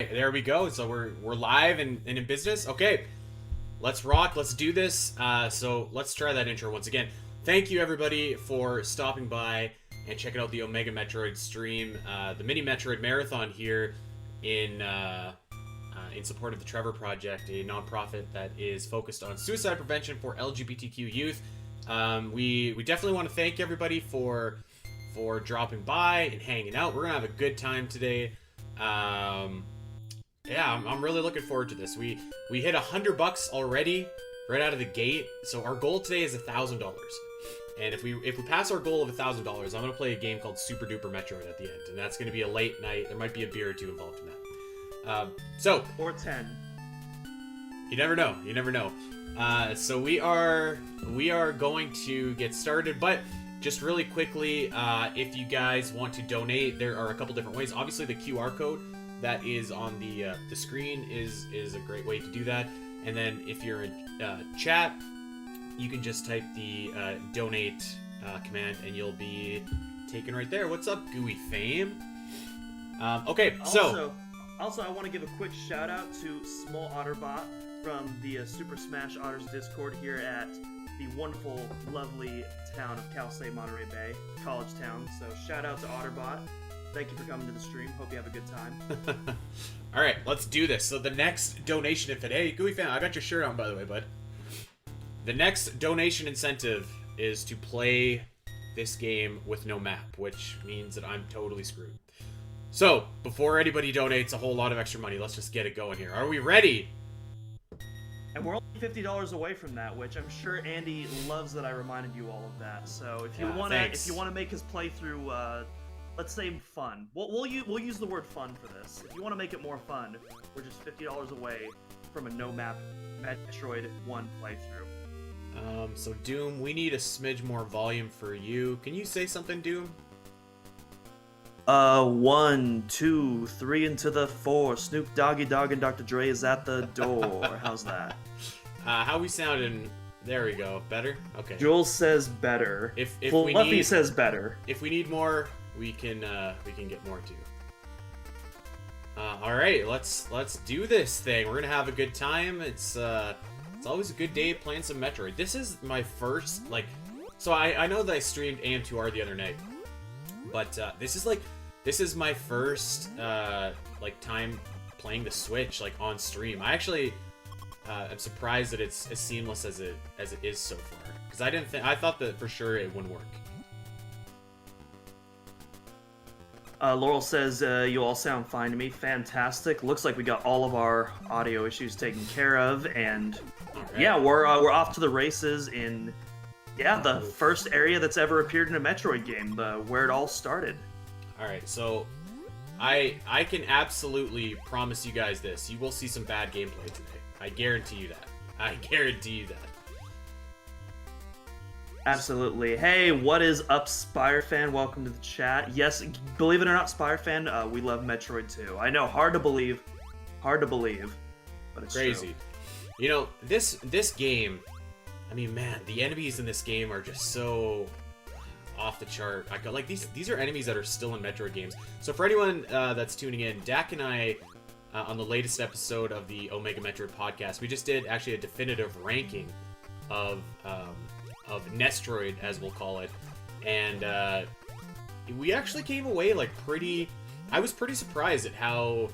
right, there we go. So we're live and in business. Okay, let's rock. Let's do this. So let's try that intro once again. Thank you everybody for stopping by and checking out the Omega Metroid stream, the mini Metroid marathon here in support of the Trevor Project, a nonprofit that is focused on suicide prevention for LGBTQ youth. We definitely want to thank everybody for dropping by and hanging out. We're gonna have a good time today. Yeah, I'm really looking forward to this. We hit $100 already right out of the gate. So our goal today is $1,000. And if we pass our goal of $1,000, I'm gonna play a game called Super Duper Metroid at the end, and that's gonna be a late night. There might be a beer or two involved in that. Or 10. You never know. You never know. So we are going to get started, but just really quickly, if you guys want to donate, there are a couple different ways. Obviously, the QR code that is on the screen is a great way to do that. And then if you're in chat, you can just type the donate command, and you'll be taken right there. What's up, Gooey Fame? Okay, so also, I want to give a quick shout out to Small Otterbot from the Super Smash Otters Discord here at the wonderful, lovely town of Cal State Monterey Bay, college town. So shout out to Otterbot. Thank you for coming to the stream. Hope you have a good time. All right, let's do this. So the next donation, hey, Gooey Fan, I got your shirt on, by the way, bud. The next donation incentive is to play this game with no map, which means that I'm totally screwed. So, before anybody donates a whole lot of extra money, let's just get it going here. Are we ready? And we're only $50 away from that, which I'm sure Andy loves that I reminded you all of that. So if you wanna make his playthrough, let's say fun, we'll use the word fun for this. If you want to make it more fun, we're just $50 away from a no map Metroid 1 playthrough. So Doom, we need a smidge more volume for you. Can you say something, Doom? 1, 2, 3 into the 4. Snoop Doggy Dogg and Dr. Dre is at the door. How's that? How we sounding? There we go. Better? Okay. Jules says better. If Fluffy says better. If we need more, we can get more too. All right, let's do this thing. We're gonna have a good time. It's always a good day playing some Metroid. This is my first so I know that I streamed AM2R the other night, but this is my first time playing the Switch on stream. I actually am surprised that it's as seamless as it is so far, because I thought that for sure it wouldn't work. Laurel says you all sound fine to me. Fantastic. Looks like we got all of our audio issues taken care of, and right. Yeah, we're off to the races in the first area that's ever appeared in a Metroid game, where it all started. Alright, so I can absolutely promise you guys this. You will see some bad gameplay today. I guarantee you that. I guarantee you that. Absolutely. Hey, what is up, Spire Fan? Welcome to the chat. Yes, believe it or not, Spire Fan, we love Metroid too. I know, hard to believe, but it's crazy. True. You know, this game, I mean, man, the enemies in this game are just so off the chart. These are enemies that are still in Metroid games. So for anyone that's tuning in, Dak and I, on the latest episode of the Omega Metroid podcast, we just did actually a definitive ranking of NEStroid, as we'll call it, and we actually came away I was pretty surprised at how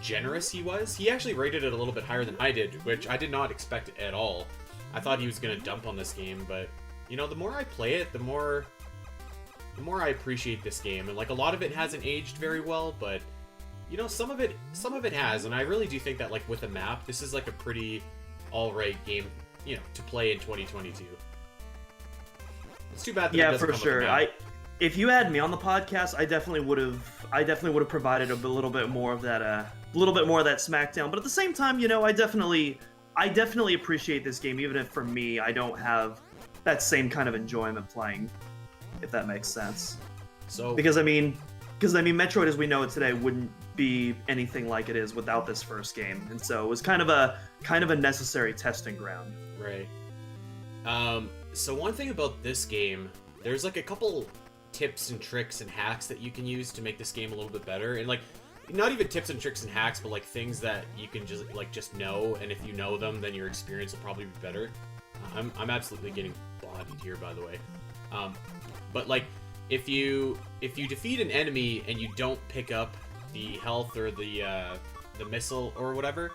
generous he was. He actually rated it a little bit higher than I did, which I did not expect at all. I thought he was gonna dump on this game, but you know, the more I play it, the more I appreciate this game. And a lot of it hasn't aged very well, but you know, some of it has, and I really do think that with a map, this is a pretty alright game, you know, to play in 2022. It's too bad that it doesn't for come sure. with a map. If you had me on the podcast, I definitely would have provided a little bit more of that SmackDown. But at the same time, you know, I definitely appreciate this game, even if for me I don't have that same kind of enjoyment playing, if that makes sense. So because I mean, Metroid as we know it today wouldn't be anything like it is without this first game, and so it was kind of a necessary testing ground. Right. So one thing about this game, there's a couple tips and tricks and hacks that you can use to make this game a little bit better, and not even tips and tricks and hacks, but like things that you can just know, and if you know them, then your experience will probably be better. I'm absolutely getting bodied here, by the way. But like, if you defeat an enemy and you don't pick up the health or the missile or whatever,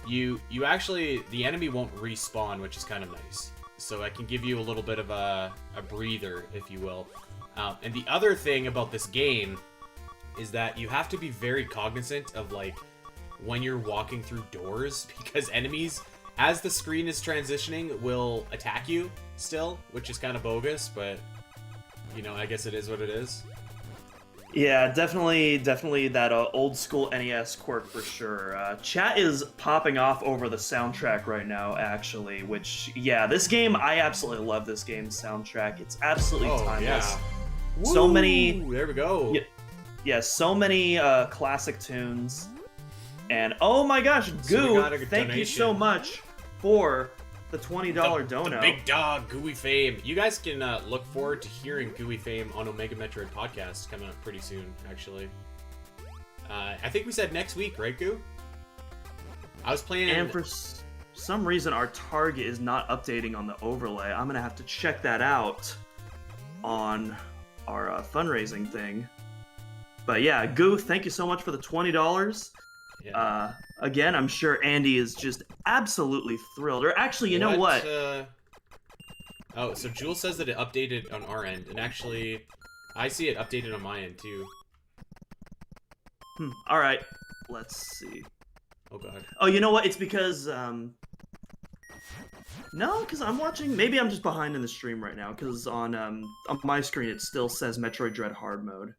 you actually, the enemy won't respawn, which is kind of nice. So I can give you a little bit of a breather, if you will. And the other thing about this game is that you have to be very cognizant of like when you're walking through doors, because enemies, as the screen is transitioning, will attack you still, which is kind of bogus, but you know, I guess it is what it is. Yeah, definitely that old school NES quirk for sure. Chat is popping off over the soundtrack right now, actually, which, yeah, this game, I absolutely love this game's soundtrack. It's absolutely timeless. Yeah. So Woo! many... There we go. Yeah, so many classic tunes. And, oh my gosh, Goo, thank you so much for the $20 dono. The big dog, Gooey Fame. You guys can look forward to hearing Gooey Fame on Omega Metroid podcast coming up pretty soon, actually. I think we said next week, right, Goo? I was playing... And for some reason, our target is not updating on the overlay. I'm going to have to check that out on our fundraising thing. But yeah, Goo, thank you so much for the $20. Yeah. Again, I'm sure Andy is just absolutely thrilled. Or actually, you know what? Oh, so Jules says that it updated on our end, and actually, I see it updated on my end too. All right, let's see. Oh god. Oh, you know what? It's because no, because I'm watching. Maybe I'm just behind in the stream right now. Because on my screen it still says Metroid Dread Hard Mode.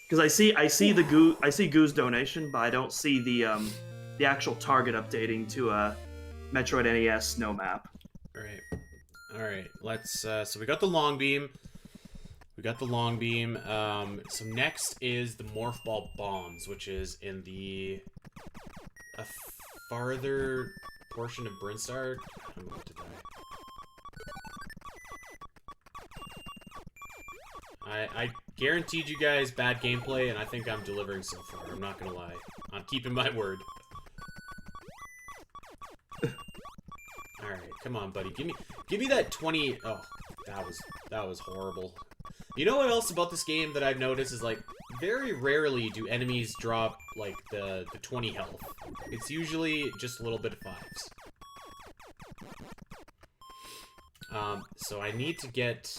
Because I see Goo's donation, but I don't see the actual target updating to Metroid NES Snow Map. All right. Let's. So we got the long beam. So next is the Morph Ball Bombs, which is in a farther portion of Brinstar. I'm about to die. I guaranteed you guys bad gameplay, and I think I'm delivering so far. I'm not gonna lie. I'm keeping my word. Alright, come on, buddy. Give me that 20... Oh, that was horrible. You know what else about this game that I've noticed is, like, very rarely do enemies drop, like, the 20 health. It's usually just a little bit of 5s. So I need to get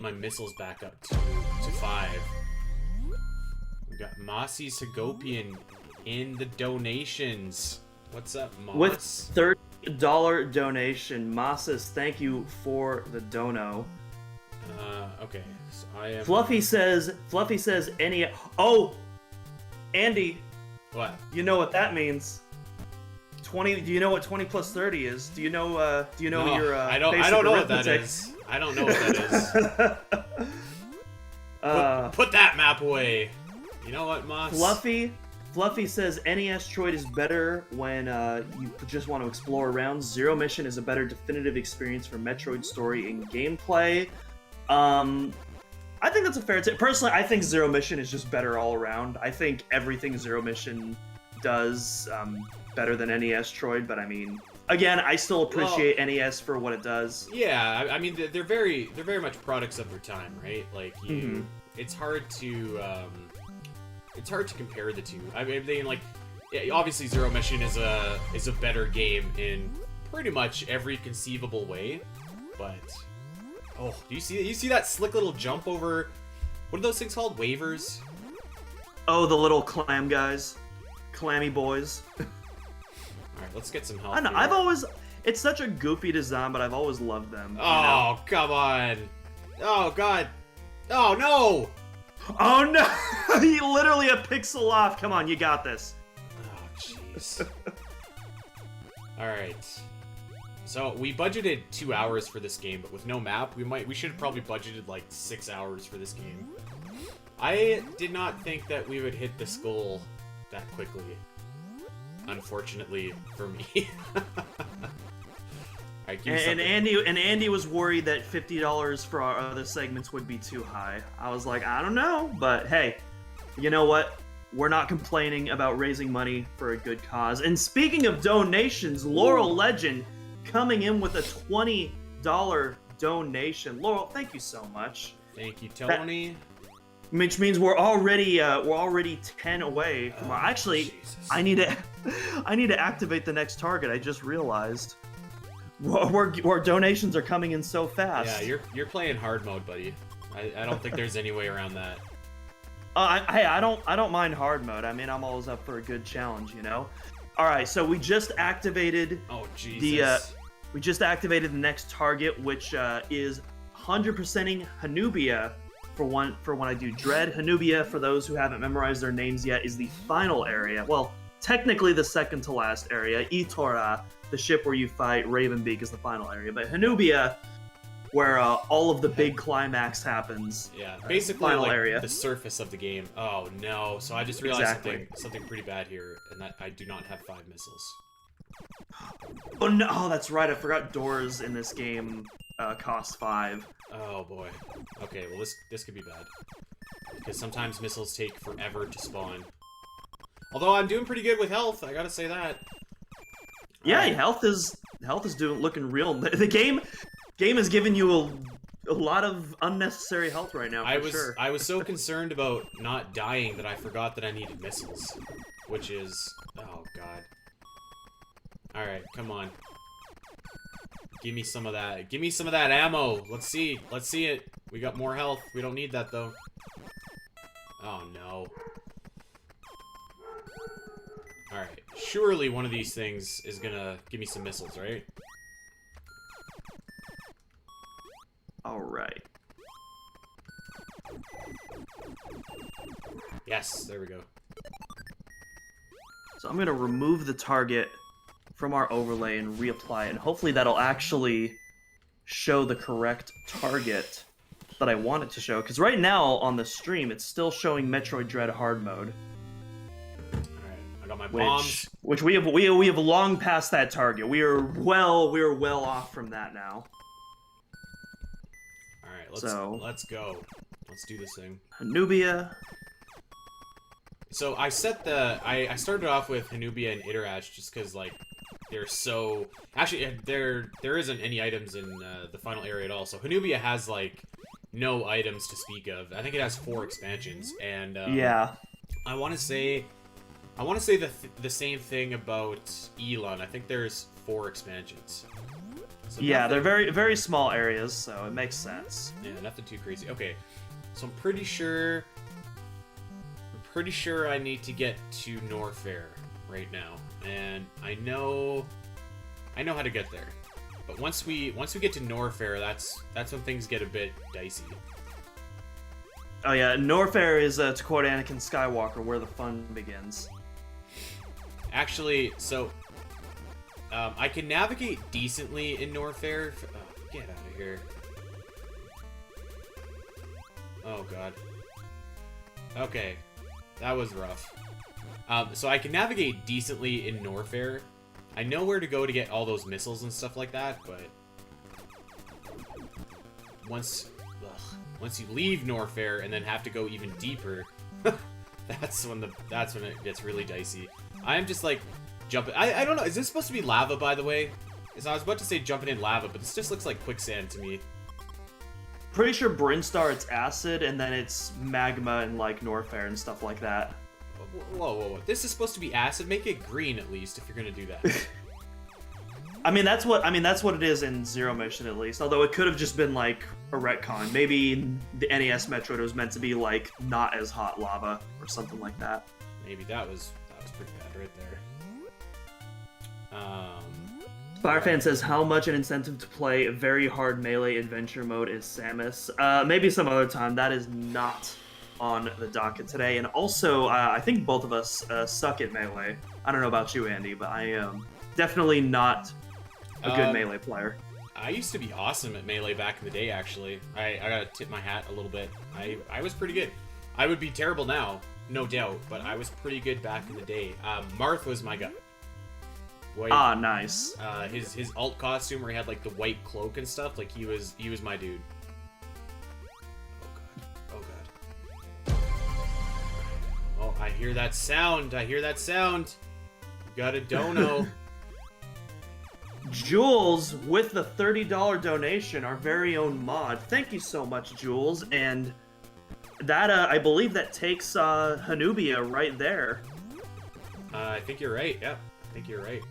my missiles back up to 5. We got Mossy Segopian in the donations. What's up, Moss? With $30 donation, Moss, thank you for the dono. Okay, so I am. Fluffy says any. Oh, Andy. What? You know what that means? 20. Do you know what 20 plus 30 is? Do you know? No, your? I don't know what that is. I don't know what that is. Put that map away. You know what, Moss? Fluffy says NEStroid is better when you just want to explore around. Zero Mission is a better definitive experience for Metroid story and gameplay. I think that's a fair take. Personally, I think Zero Mission is just better all around. I think everything Zero Mission does better than NEStroid, but I mean, again, I still appreciate NES for what it does. Yeah, I mean, they're very much products of their time, right? Like, it's hard to compare the two. I mean, like, obviously, Zero Mission is a better game in pretty much every conceivable way, but oh, do you see that slick little jump over? What are those things called? Waivers? Oh, the little clam guys, clammy boys. All right, let's get some help. I know. Here. It's such a goofy design, but I've always loved them. Oh, come on! Oh God! Oh no! Oh no! He literally a pixel off. Come on, you got this. Oh jeez. All right. So we budgeted 2 hours for this game, but with no map, we should have probably budgeted like 6 hours for this game. I did not think that we would hit this goal that quickly. Unfortunately for me. Right, and Andy was worried that $50 for our other segments would be too high. I was like, I don't know, but hey, you know what? we're not complaining about raising money for a good cause. And speaking of donations, Laurel Legend coming in with a $20 donation. Laurel, thank you so much. Thank you, Tony. Which means we're already 10 away from our... Actually, Jesus. I need to activate the next target. I just realized. Our donations are coming in so fast. Yeah, you're playing hard mode, buddy. I don't think there's any way around that. I don't mind hard mode. I mean, I'm always up for a good challenge, you know. All right, so we just activated. Oh Jesus. We just activated the next target, which is 100%ing Hanubia for when I do Dread. Hanubia, for those who haven't memorized their names yet, is the final area. Well, technically the second to last area. Itora, the ship where you fight Ravenbeak, is the final area. But Hanubia, where all of the big climax happens. Yeah, basically final like area. the surface of the game. Oh no! So I just realized something pretty bad here, and that I do not have 5 missiles. Oh no! Oh, that's right. I forgot doors in this game cost 5. Oh boy. Okay, well this could be bad because sometimes missiles take forever to spawn. Although I'm doing pretty good with health, I gotta say that. Yeah, health is looking real. The game is giving you a lot of unnecessary health right now. Sure. I was so concerned about not dying that I forgot that I needed missiles, which is oh god. All right, come on. Give me some of that. Give me some of that ammo. Let's see. Let's see it. We got more health. We don't need that though. Oh no. Alright. Surely one of these things is gonna give me some missiles, right? Alright. Yes, there we go. So I'm gonna remove the target from our overlay and reapply it, and hopefully that'll actually show the correct target that I want it to show, because right now on the stream it's still showing Metroid Dread hard mode. Alright, I got my bombs. Which we have long past that target. We are well off from that now. Alright, let's go. Let's do this thing. Hanubia. So I started off with Hanubia and Iterash just because like they're so actually there isn't any items in the final area at all. So Hanubia has like no items to speak of. I think it has 4 expansions, and yeah, I want to say the same thing about Elon. I think there's 4 expansions. So yeah, they're very very small areas, so it makes sense. Yeah, nothing too crazy. Okay, so I'm pretty sure I need to get to Norfair right now, and I know how to get there. But once we get to Norfair, that's when things get a bit dicey. Oh yeah, Norfair is to quote Anakin Skywalker, where the fun begins. Actually, so I can navigate decently in Norfair. Oh, get out of here! Oh god. Okay. That was rough. So I can navigate decently in Norfair. I know where to go to get all those missiles and stuff like that, but once you leave Norfair and then have to go even deeper, that's when it gets really dicey. I am just like jumping. I don't know. Is this supposed to be lava, by the way? I was about to say jumping in lava, but this just looks like quicksand to me. Pretty sure Brinstar it's acid, and then it's magma and like Norfair and stuff like that. Whoa. This is supposed to be acid. Make it green at least if you're gonna do that. I mean that's what it is in Zero Mission at least. Although it could have just been like a retcon. Maybe the NES Metroid was meant to be like not as hot lava or something like that. Maybe that was pretty bad right there. Firefan says, how much an incentive to play a very hard melee adventure mode is Samus? Maybe some other time. That is not on the docket today. And also, I think both of us suck at melee. I don't know about you, Andy, but I am definitely not a good melee player. I used to be awesome at melee back in the day, actually. I gotta tip my hat a little bit. I was pretty good. I would be terrible now, no doubt, but I was pretty good back in the day. Marth was my guy. White, nice. His alt costume where he had like the white cloak and stuff, like he was my dude. Oh god. Oh hear that sound. I hear that sound. You got a dono. Jules with the $30 donation, our very own mod. Thank you so much, Jules. And that I believe that takes Hanubia right there. I think you're right. Yeah, I think you're right.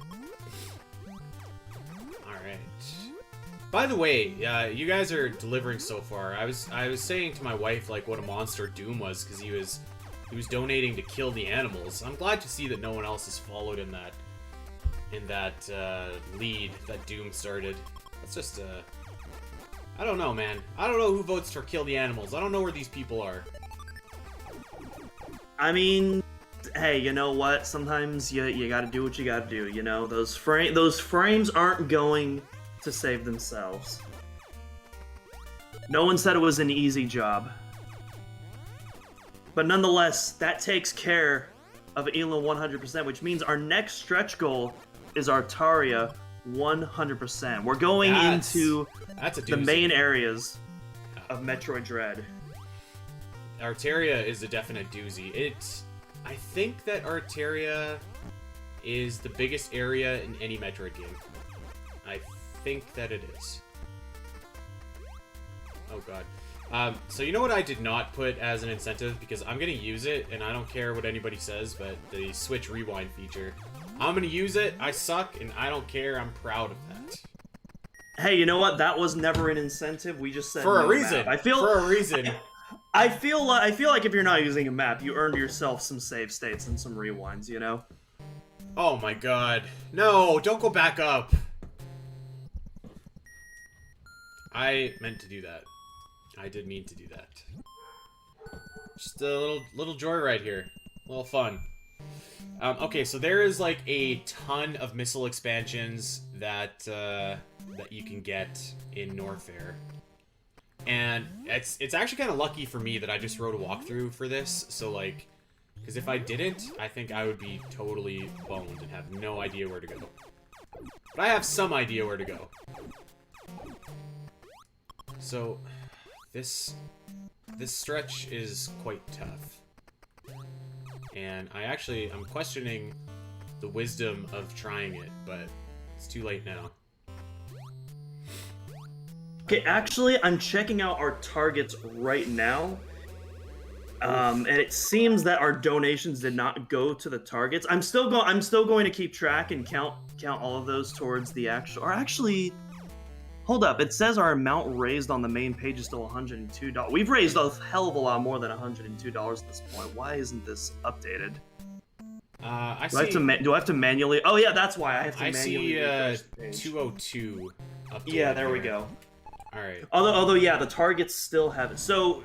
All right. By the way, you guys are delivering so far. I was saying to my wife like what a monster Doom was because he was donating to kill the animals. I'm glad to see that no one else has followed in that lead that Doom started. That's just I don't know, man. I don't know who votes for kill the animals. I don't know where these people are. I mean, hey, you know what? Sometimes you gotta do what you gotta do. You know, those frames aren't going to save themselves. No one said it was an easy job. But nonetheless, that takes care of Elam 100%, which means our next stretch goal is Artaria 100%. We're going into the main areas of Metroid Dread. Artaria is a definite doozy. I think that Artaria is the biggest area in any Metroid game. I think that it is. Oh god. So you know what I did not put as an incentive, because I'm gonna use it and I don't care what anybody says, but the Switch Rewind feature. I'm gonna use it, I suck, and I don't care, I'm proud of that. Hey, you know what? That was never an incentive, we just said for no a reason. Map. For a reason. I feel like if you're not using a map, you earned yourself some save states and some rewinds, you know? Oh my god. No, don't go back up. I meant to do that. I did mean to do that. Just a little joyride here. A little fun. Okay, so there is like a ton of missile expansions that you can get in Norfair. And it's actually kind of lucky for me that I just wrote a walkthrough for this. So like, because if I didn't, I think I would be totally boned and have no idea where to go. But I have some idea where to go. So this stretch is quite tough. And I'm questioning the wisdom of trying it, but it's too late now. Okay, actually, I'm checking out our targets right now. And it seems that our donations did not go to the targets. I'm still going to keep track and count all of those towards the actual. Or actually, hold up. It says our amount raised on the main page is still $102. We've raised a hell of a lot more than $102 at this point. Why isn't this updated? Do I have to manually? Oh yeah, that's why I have to manually. I see 202. Updated. Yeah, there we go. All right. Although yeah, the targets still have it. So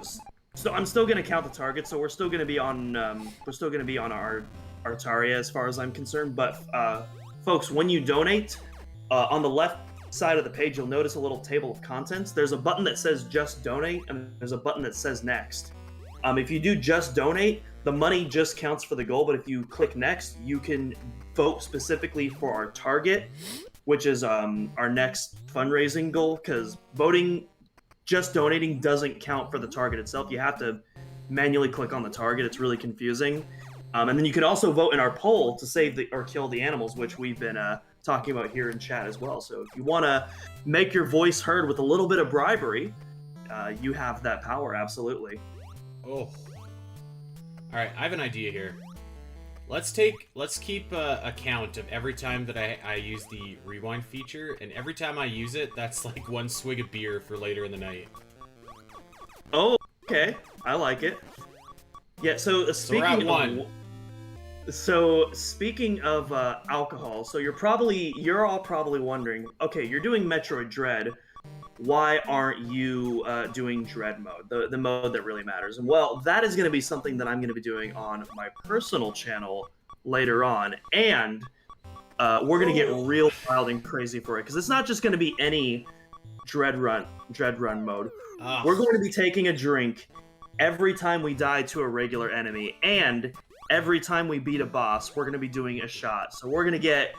I'm still gonna count the targets. So we're still gonna be on our Artaria as far as I'm concerned. But folks, when you donate, on the left side of the page, you'll notice a little table of contents. There's a button that says just donate, and there's a button that says next. If you do just donate, the money just counts for the goal. But if you click next, you can vote specifically for our target, which is our next fundraising goal, because just donating doesn't count for the target itself. You have to manually click on the target. It's really confusing. And then you can also vote in our poll to save or kill the animals, which we've been talking about here in chat as well. So if you want to make your voice heard with a little bit of bribery, you have that power, absolutely. Oh. All right, I have an idea here. Let's keep a count of every time that I use the rewind feature, and every time I use it, that's like one swig of beer for later in the night. Oh, okay. I like it. Yeah, so speaking we're at one. So speaking of alcohol, so you're all probably wondering, okay, you're doing Metroid Dread. Why aren't you doing Dread mode, the mode that really matters? And well, that is going to be something that I'm going to be doing on my personal channel later on, and we're going to get real wild and crazy for it, because it's not just going to be any Dread Run mode. We're going to be taking a drink every time we die to a regular enemy, and every time we beat a boss, we're going to be doing a shot. So we're going to get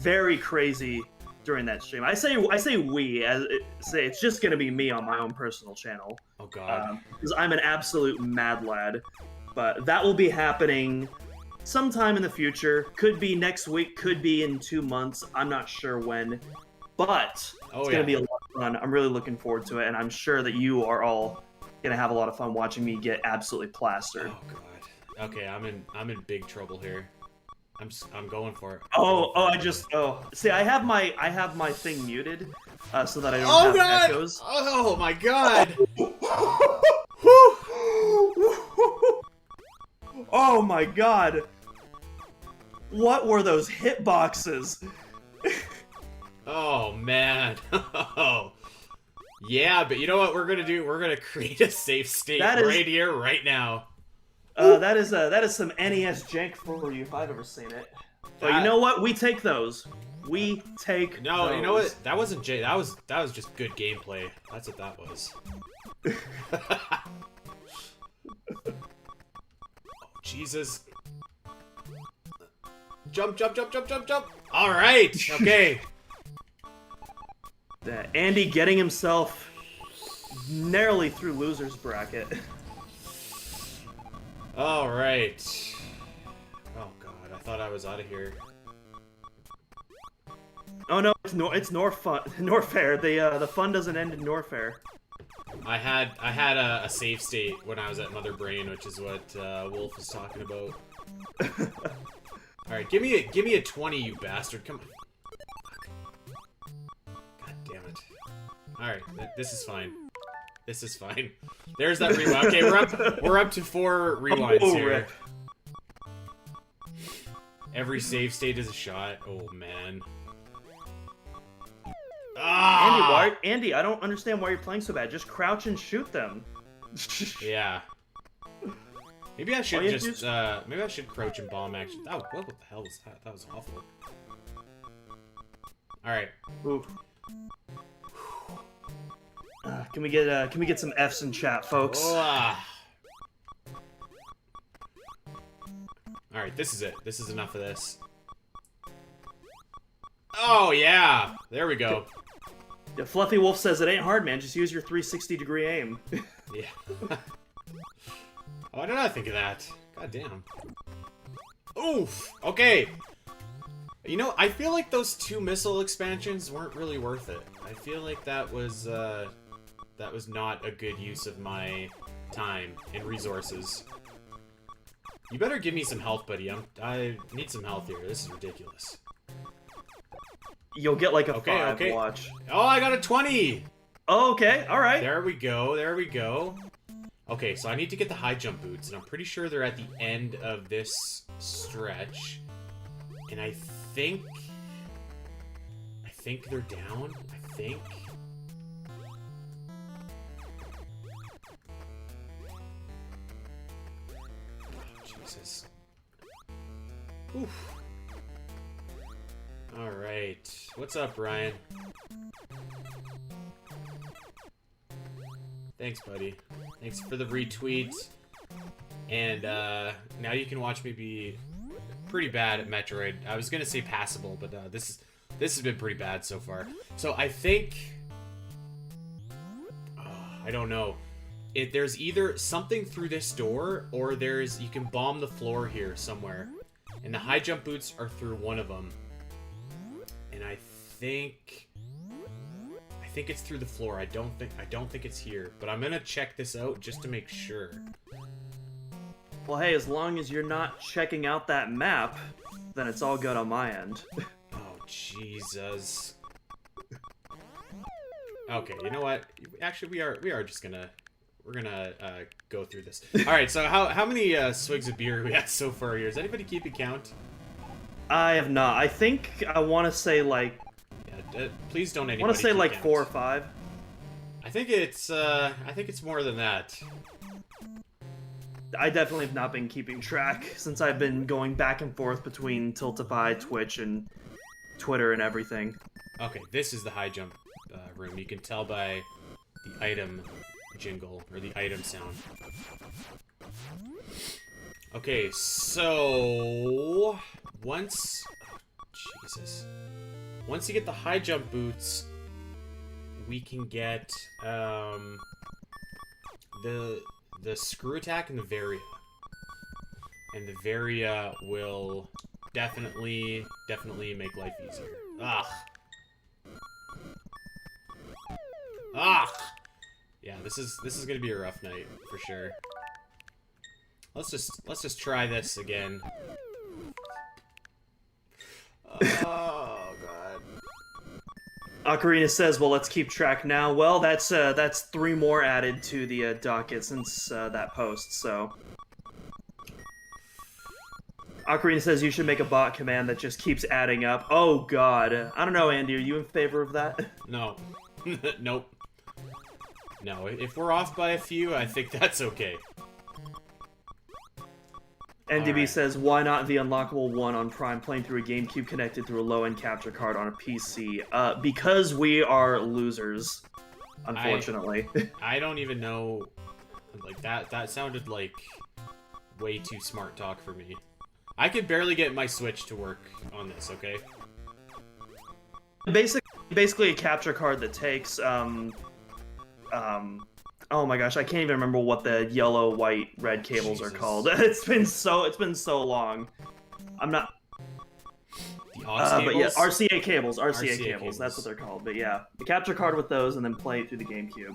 very crazy during that stream. I say it's just gonna be me on my own personal channel. Oh god. Because I'm an absolute mad lad. But that will be happening sometime in the future. Could be next week, could be in 2 months. I'm not sure when. But it's going to be a lot of fun. I'm really looking forward to it, and I'm sure that you are all going to have a lot of fun watching me get absolutely plastered. Oh god. Okay, I'm in big trouble here. I'm going for it. See, I have my thing muted, so that I don't have echoes. Oh my god! Oh my god! What were those hitboxes? Oh man! Yeah, but you know what we're gonna do? We're gonna create a safe state right here, right now. That is some NES jank for you if I've ever seen it. But you know what? We take those. We take No, those. you know what? That wasn't J. That was just good gameplay. That's what that was. Oh, Jesus. Jump, jump, jump, jump, jump, jump. All right. Okay. Andy getting himself narrowly through loser's bracket. All right. Oh god, I thought I was out of here. Oh no, it's Norfair. The fun doesn't end in Norfair. I had a save state when I was at Mother Brain, which is what Wolf was talking about. All right, give me a 20, you bastard! Come on. God damn it! All right, this is fine. This is fine. There's that rewind. Okay, we're up to 4 rewinds here. Rip. Every save state is a shot. Oh man. Andy, I don't understand why you're playing so bad. Just crouch and shoot them. Yeah. Maybe I should maybe I should crouch and bomb action. Oh, what the hell was that? That was awful. All right. Ooh. Can we get some Fs in chat, folks? All right, this is it. This is enough of this. Oh yeah, there we go. Yeah, Fluffy Wolf says it ain't hard, man. Just use your 360-degree aim. Yeah. Oh, why did I think of that? God damn. Oof. Okay. You know, I feel like those 2 missile expansions weren't really worth it. I feel like that was not a good use of my time and resources. You better give me some health, buddy. I need some health here. This is ridiculous. You'll get like a 5, watch. Oh, I got a 20! Oh, okay, alright. There we go, there we go. Okay, so I need to get the high jump boots, and I'm pretty sure they're at the end of this stretch. And I think they're down, I think. Oh, Jesus. Oof. Alright. What's up, Ryan? Thanks, buddy. Thanks for the retweet. And now you can watch me be pretty bad at Metroid. I was gonna say passable, but this has been pretty bad so far. So I think I don't know. There's either something through this door, or you can bomb the floor here somewhere, and the high jump boots are through one of them. And I think it's through the floor. I don't think it's here, but I'm gonna check this out just to make sure. Well, hey, as long as you're not checking out that map, then it's all good on my end. Oh, Jesus. Okay, you know what? Actually, we are just gonna go through this. All right. So how many swigs of beer we had so far here? Is anybody keeping count? I have not. I think I want to say like. Yeah, please don't anybody. I want to say like count. 4 or 5. I think it's more than that. I definitely have not been keeping track since I've been going back and forth between Tiltify, Twitch, and Twitter and everything. Okay, this is the high jump room. You can tell by the item jingle, or the item sound. Okay, so once you get the high jump boots, we can get the screw attack and the varia. And the Varia will definitely make life easier. Ugh. Ah! Yeah, this is gonna be a rough night for sure. Let's just try this again. Oh god. Ocarina says, "Well, let's keep track now." Well, that's 3 more added to the docket since that post. So, Ocarina says you should make a bot command that just keeps adding up. Oh god, I don't know, Andy. Are you in favor of that? No. Nope. No, if we're off by a few, I think that's okay. NDB says, why not the unlockable one on Prime playing through a GameCube connected through a low-end capture card on a PC? Because we are losers, unfortunately. I don't even know, like, that sounded like way too smart talk for me. I could barely get my Switch to work on this, okay? Basically a capture card that takes, oh my gosh, I can't even remember what the yellow, white, red cables are called. It's been so long. I'm not. The aux cables? But yeah, RCA cables. RCA cables. That's what they're called. But yeah, the capture card with those, and then play it through the GameCube.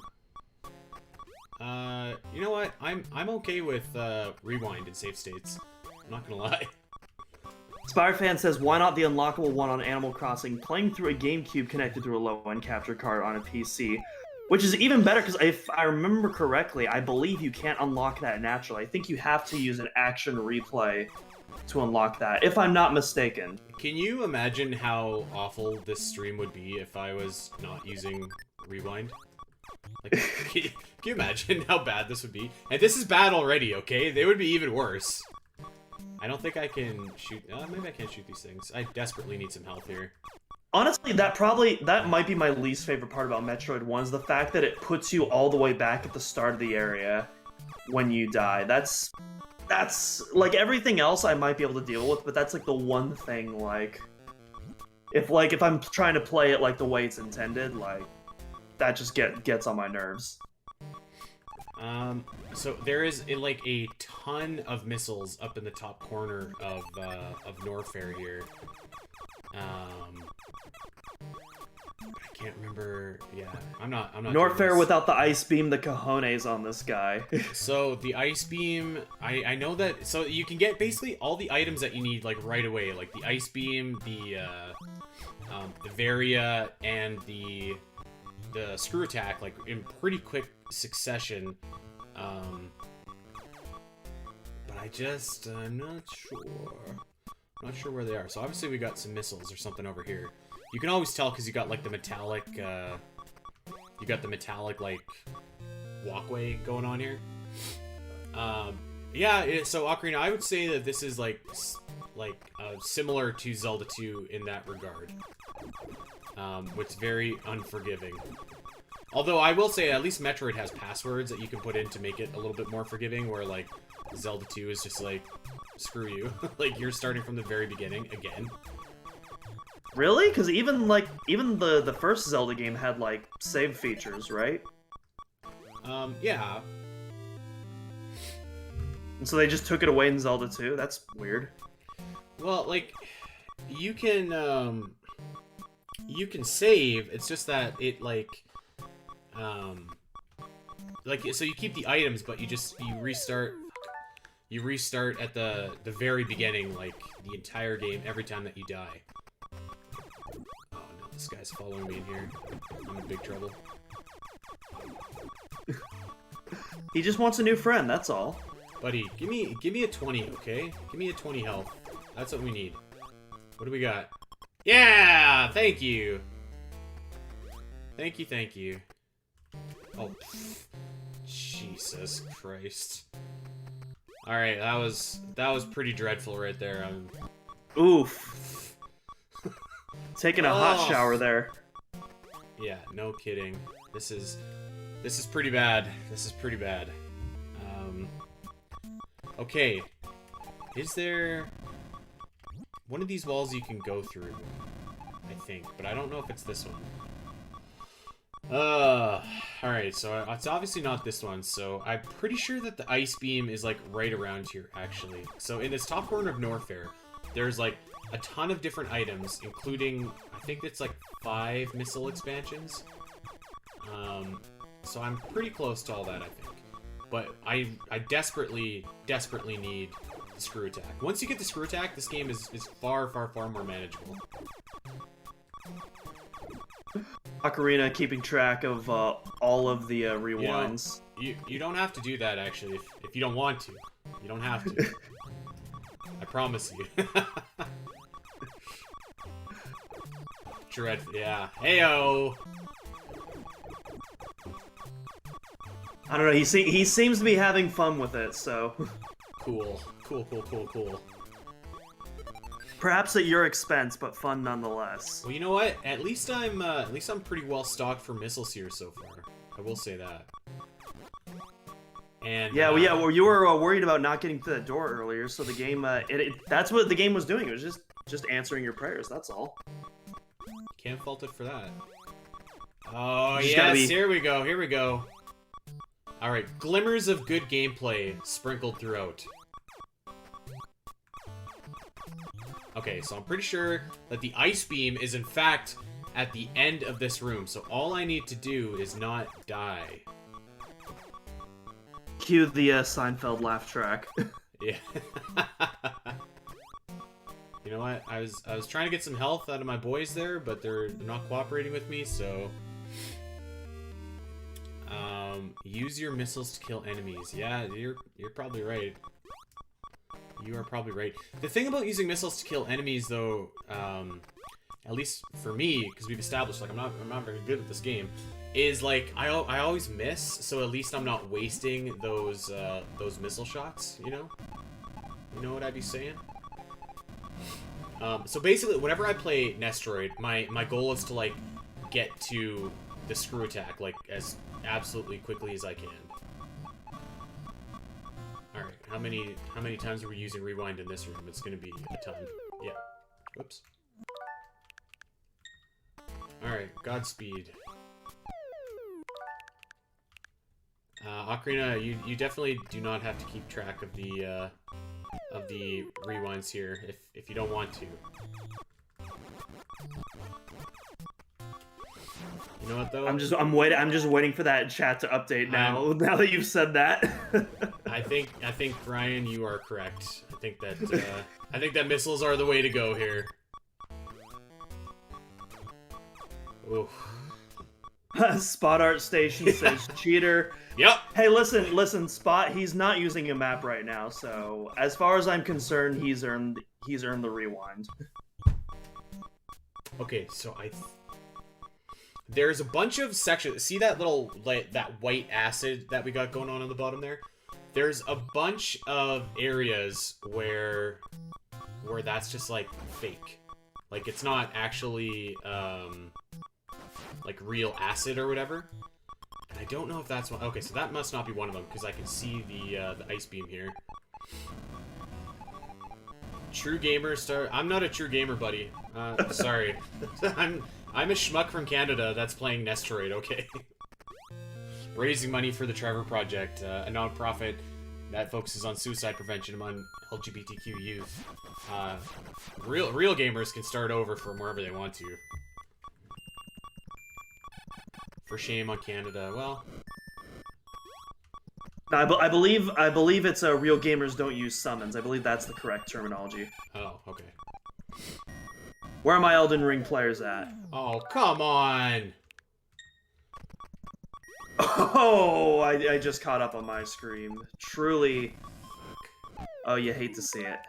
You know what? I'm okay with rewind in save states. I'm not gonna lie. Spirefan says, why not the unlockable one on Animal Crossing playing through a GameCube connected through a low-end capture card on a PC? Which is even better, because if I remember correctly, I believe you can't unlock that naturally. I think you have to use an action replay to unlock that, if I'm not mistaken. Can you imagine how awful this stream would be if I was not using rewind? Like, can you imagine how bad this would be? And this is bad already, okay? They would be even worse. I don't think I can shoot... maybe I can't shoot these things. I desperately need some health here. Honestly, that might be my least favorite part about Metroid 1, is the fact that it puts you all the way back at the start of the area when you die. That's like, everything else I might be able to deal with, but that's like the one thing, like if I'm trying to play it like the way it's intended, like, that just gets on my nerves. So there is like a ton of missiles up in the top corner of Norfair here. I can't remember. Yeah, I'm not. Norfair without the ice beam, the cojones on this guy. So the ice beam, I know that. So you can get basically all the items that you need like right away, like the ice beam, the Varia, and the screw attack, like in pretty quick succession. But I'm not sure. I'm not sure where they are. So obviously we got some missiles or something over here. You can always tell because you got like the metallic, like walkway going on here. Yeah. So Ocarina, I would say that this is like similar to Zelda 2 in that regard. Which is very unforgiving. Although I will say at least Metroid has passwords that you can put in to make it a little bit more forgiving, where like Zelda 2 is just like, screw you. Like, you're starting from the very beginning again. Really? Because even the first Zelda game had like save features, right? Yeah. And so they just took it away in Zelda 2? That's weird. Well, like, you can save, it's just that it, like, so you keep the items, but you restart at the very beginning, like, the entire game, every time that you die. Oh no, this guy's following me in here. I'm in big trouble. He just wants a new friend, that's all. Buddy, give me a 20, okay? Give me a 20 health. That's what we need. What do we got? Yeah! Thank you! Thank you. Oh, Jesus Christ. Alright, that was pretty dreadful right there. Oof. Taking a hot shower there. Yeah, no kidding. This is pretty bad. This is pretty bad. Okay. Is there one of these walls you can go through? I think, but I don't know if it's this one. Alright, so it's obviously not this one, so I'm pretty sure that the ice beam is, like, right around here, actually. So in this top corner of Norfair, there's, like, a ton of different items, including, I think it's, like, 5 missile expansions. So I'm pretty close to all that, I think. But I desperately, desperately need the screw attack. Once you get the screw attack, this game is far, far, far more manageable. Ocarina keeping track of all of the rewinds. You don't have to do that, actually, if you don't want to. You don't have to. I promise you. Dread, yeah. Heyo! I don't know, he seems to be having fun with it, so... Cool. Cool, cool, cool, cool. Perhaps at your expense, but fun nonetheless. Well, you know what? At least I'm pretty well stocked for missiles here so far. I will say that. And yeah, well, you were worried about not getting to the door earlier, so the game, that's what the game was doing. It was just answering your prayers. That's all. Can't fault it for that. Oh yes, here we go. Here we go. All right, glimmers of good gameplay sprinkled throughout. Okay, so I'm pretty sure that the ice beam is in fact at the end of this room, so all I need to do is not die. Cue the Seinfeld laugh track. Yeah. You know what? I was trying to get some health out of my boys there, but they're not cooperating with me, so... use your missiles to kill enemies. Yeah, you're probably right. You are probably right. The thing about using missiles to kill enemies, though, at least for me, because we've established, like, I'm not very good at this game, is, like, I always miss, so at least I'm not wasting those missile shots, you know? You know what I'd be saying? So basically, whenever I play NEStroid, my goal is to, like, get to the screw attack, like, as absolutely quickly as I can. Alright, how many times are we using rewind in this room? It's gonna be a ton. Yeah. Whoops. Alright, Godspeed. Ocarina, you definitely do not have to keep track of the rewinds here if you don't want to. You know what though? I'm just waiting for that chat to update now. Now that you've said that. I think Ryan, you are correct. I think that missiles are the way to go here. Oof. Spot Art Station says cheater. Yep. Hey, listen, Spot. He's not using a map right now, so as far as I'm concerned, he's earned the rewind. Okay, so there's a bunch of sections. See that little, like, that white acid that we got going on the bottom there? There's a bunch of areas where that's just, like, fake. Like, it's not actually, like, real acid or whatever. And I don't know if that's one. Okay, so that must not be one of them, because I can see the ice beam here. True gamer star. I'm not a true gamer, buddy. Sorry. I'm a schmuck from Canada that's playing NEStroid, okay? Raising money for the Trevor Project, a non-profit that focuses on suicide prevention among LGBTQ youth. Real gamers can start over from wherever they want to. For shame on Canada. Well, I believe it's real gamers don't use summons. I believe that's the correct terminology. Oh, okay. Where are my Elden Ring players at? Oh, come on! Oh, I just caught up on my screen. Truly. Oh, you hate to see it.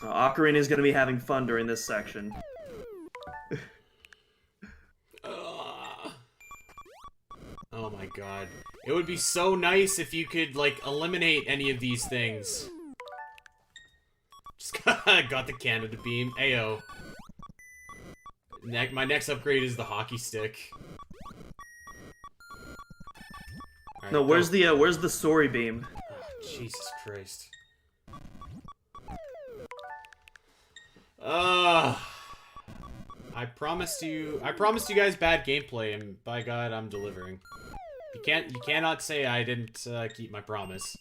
Ocarina is going to be having fun during this section. Oh my god. It would be so nice if you could, like, eliminate any of these things. Just got the Canada beam. Ayo. My next upgrade is the hockey stick. Right, no, where's the story beam? Oh, Jesus Christ. I promised you guys bad gameplay, and by God, I'm delivering. You cannot say I didn't keep my promise.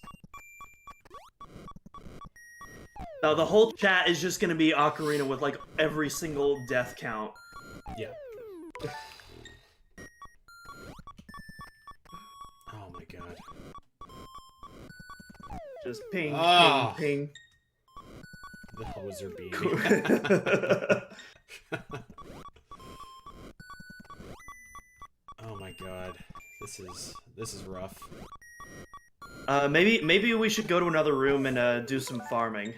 No, the whole chat is just gonna be Ocarina with like every single death count. Yeah. Oh my God. Just ping, Oh. ping, ping. The hoser beam. Oh my God. This is rough. Maybe we should go to another room and do some farming.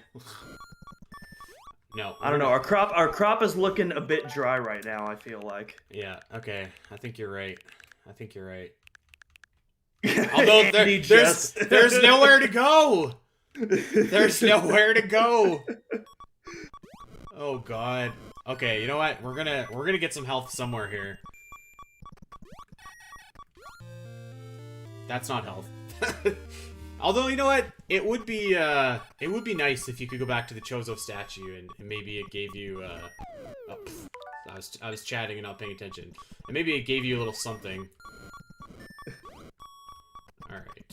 No. I don't know. Our crop is looking a bit dry right now, I feel like. Yeah, okay. I think you're right. Although there's nowhere to go. There's nowhere to go. Oh God. Okay, you know what? We're gonna get some health somewhere here. That's not health. Although, you know what? It would be nice if you could go back to the Chozo statue and maybe it gave you I was chatting and not paying attention. And maybe it gave you a little something. Alright.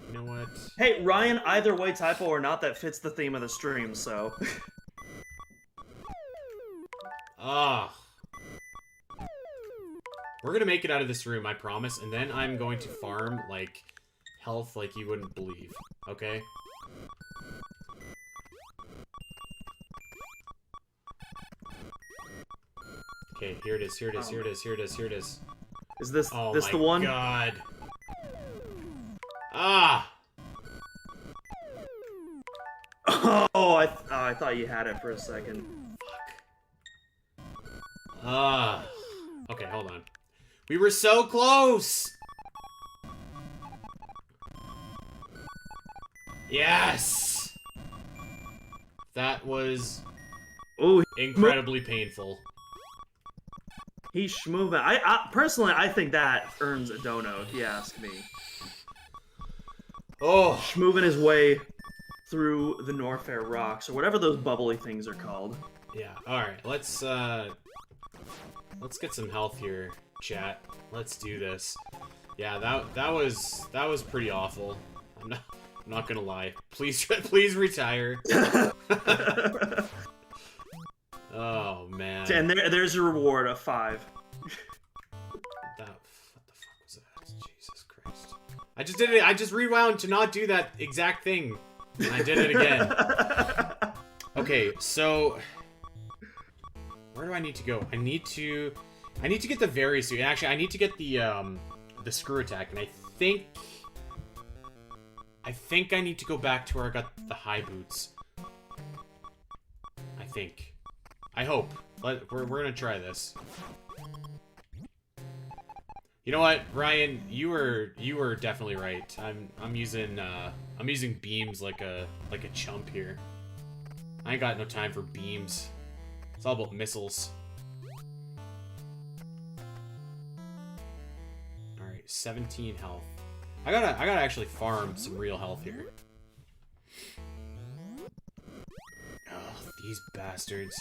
You know what? Hey, Ryan, either way, typo or not, that fits the theme of the stream, so... Ah. We're gonna make it out of this room, I promise, and then I'm going to farm, like, health like you wouldn't believe, okay? Okay, here it is. Is this the one? Oh my God. Ah! Oh, I thought you had it for a second. Ah. Okay, hold on. We were so close! Yes! That was incredibly painful. He's schmoovin'. I personally, I think that earns a dono, if you ask me. Oh, Schmoovin' his way through the Norfair rocks, or whatever those bubbly things are called. yeah. All right, let's get some health here, chat. Let's do this. Yeah, that was pretty awful. I'm not gonna lie. Please retire. Oh man. And there's a reward of 5. What the fuck was that? Jesus Christ. I just did it. I just rewound to not do that exact thing. And I did it again. Okay, so where do I need to go? I need to get the Very Suit. Actually, I need to get the screw attack, and I think I need to go back to where I got the high boots. I think. I hope. We're gonna try this. You know what, Ryan? You were definitely right. I'm using beams like a chump here. I ain't got no time for beams. It's all about missiles. All right, 17 health. I gotta actually farm some real health here. Oh, these bastards.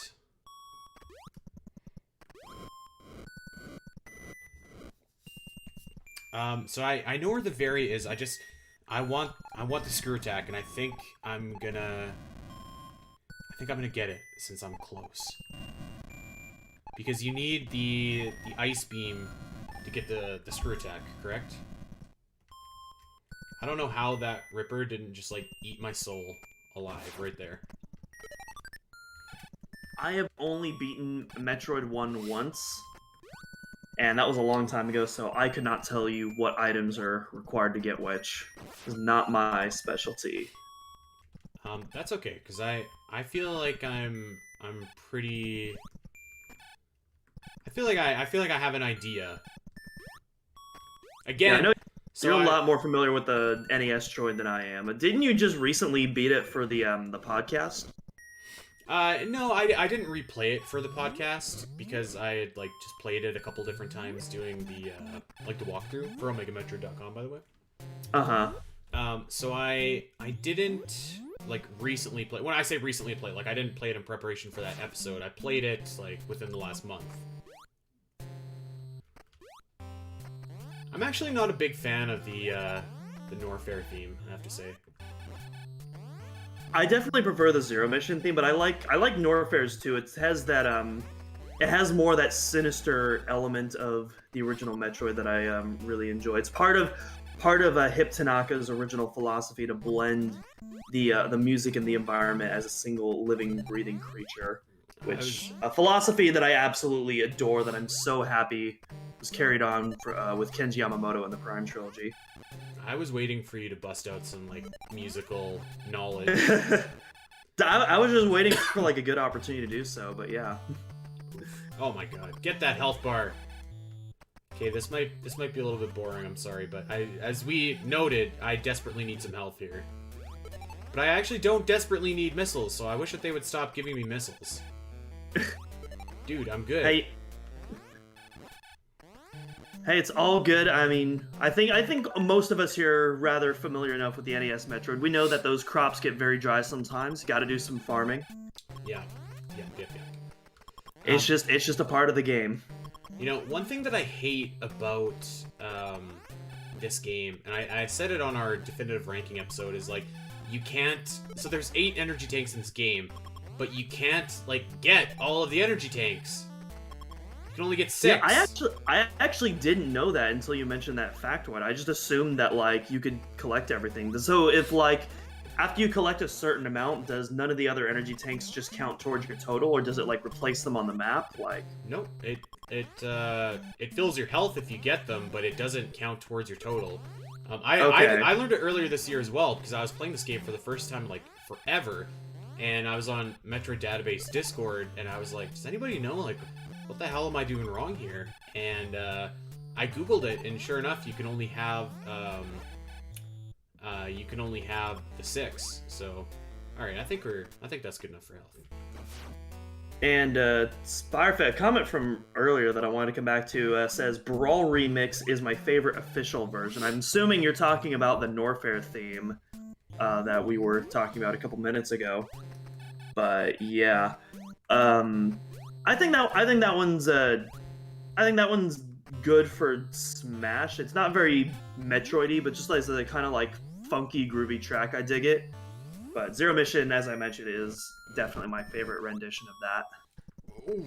So I know where the Very is. I want the screw attack, and I think I'm gonna get it since I'm close. Because you need the ice beam to get the screw attack, correct? I don't know how that Ripper didn't just like eat my soul alive right there. I have only beaten Metroid 1 once. And that was a long time ago, so I could not tell you what items are required to get which. It's not my specialty. That's okay, because I feel like I'm pretty. I feel like I have an idea. Again, yeah, I know so you're a lot more familiar with the NEStroid than I am. Didn't you just recently beat it for the podcast? No, I didn't replay it for the podcast because I had like just played it a couple different times doing the the walkthrough for OmegaMetroid.com, by the way. Uh-huh. So I didn't like recently played. When I say recently played, like I didn't play it in preparation for that episode. I played it like within the last month. I'm actually not a big fan of the Norfair theme, I have to say. I definitely prefer the Zero Mission theme, but I like Norfair's too. It has that it has more of that sinister element of the original Metroid that I really enjoy. It's part of Hip Tanaka's original philosophy to blend the music and the environment as a single living, breathing creature, which a philosophy that I absolutely adore. That I'm so happy was carried on with Kenji Yamamoto in the Prime trilogy. I was waiting for you to bust out some like musical knowledge. I was just waiting for like a good opportunity to do so, but yeah. Oh my god, get that health bar. Okay, this might be a little bit boring, I'm sorry, but as we noted, I desperately need some health here. But I actually don't desperately need missiles, so I wish that they would stop giving me missiles. Dude, I'm good. Hey, it's all good. I mean, I think most of us here are rather familiar enough with the NES Metroid. We know that those crops get very dry sometimes. Got to do some farming. Yeah. It's just a part of the game. You know, one thing that I hate about this game, and I said it on our definitive ranking episode, is like you can't. So there's 8 energy tanks in this game, but you can't like get all of the energy tanks. You can only get 6. Yeah, I actually didn't know that until you mentioned that factoid. I just assumed that like you could collect everything. So if like after you collect a certain amount, does none of the other energy tanks just count towards your total, or does it like replace them on the map? Like nope, it fills your health if you get them, but it doesn't count towards your total. I learned it earlier this year as well because I was playing this game for the first time like forever, and I was on Metroid Database Discord, and I was like, does anybody know like what the hell am I doing wrong here? And I googled it, and sure enough, you can only have the 6. So, all right, I think that's good enough for health. And Spirefed, a comment from earlier that I wanted to come back to says Brawl Remix is my favorite official version. I'm assuming you're talking about the Norfair theme that we were talking about a couple minutes ago. But yeah, I think that one's good for Smash. It's not very Metroidy, but just like a kind of like funky, groovy track. I dig it. But Zero Mission, as I mentioned, is definitely my favorite rendition of that. Ooh.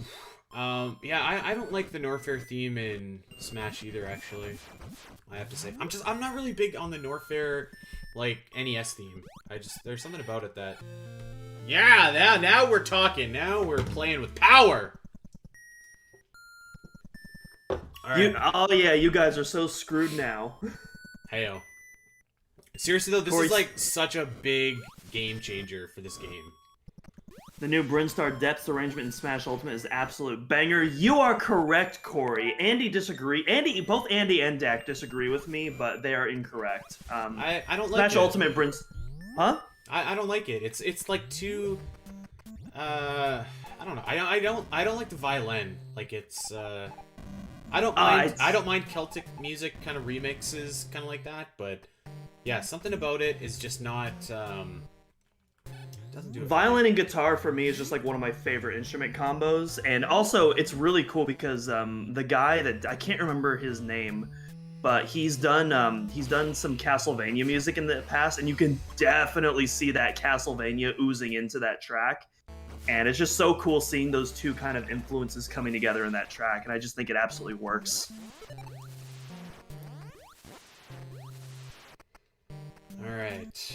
Yeah, I don't like the Norfair theme in Smash either. Actually, I have to say, I'm not really big on the Norfair like NES theme. There's something about it that. Yeah, now we're talking. Now we're playing with power. All right. You guys are so screwed now. Heyo. Seriously though, this is like such a big game changer for this game. The new Brinstar Depths arrangement in Smash Ultimate is absolute banger. You are correct, Corey. Both Andy and Dak disagree with me, but they are incorrect. I don't like Smash Ultimate Brinstar. Huh? I don't like it. It's like too. I don't know. I don't like the violin. Like it's. I don't mind Celtic music kind of remixes, kind of like that, but yeah, something about it is just not. Doesn't do it. Violin and guitar for me is just like one of my favorite instrument combos, and also it's really cool because the guy that I can't remember his name, but he's done some Castlevania music in the past, and you can definitely see that Castlevania oozing into that track. And it's just so cool seeing those two kind of influences coming together in that track, and I just think it absolutely works. Alright.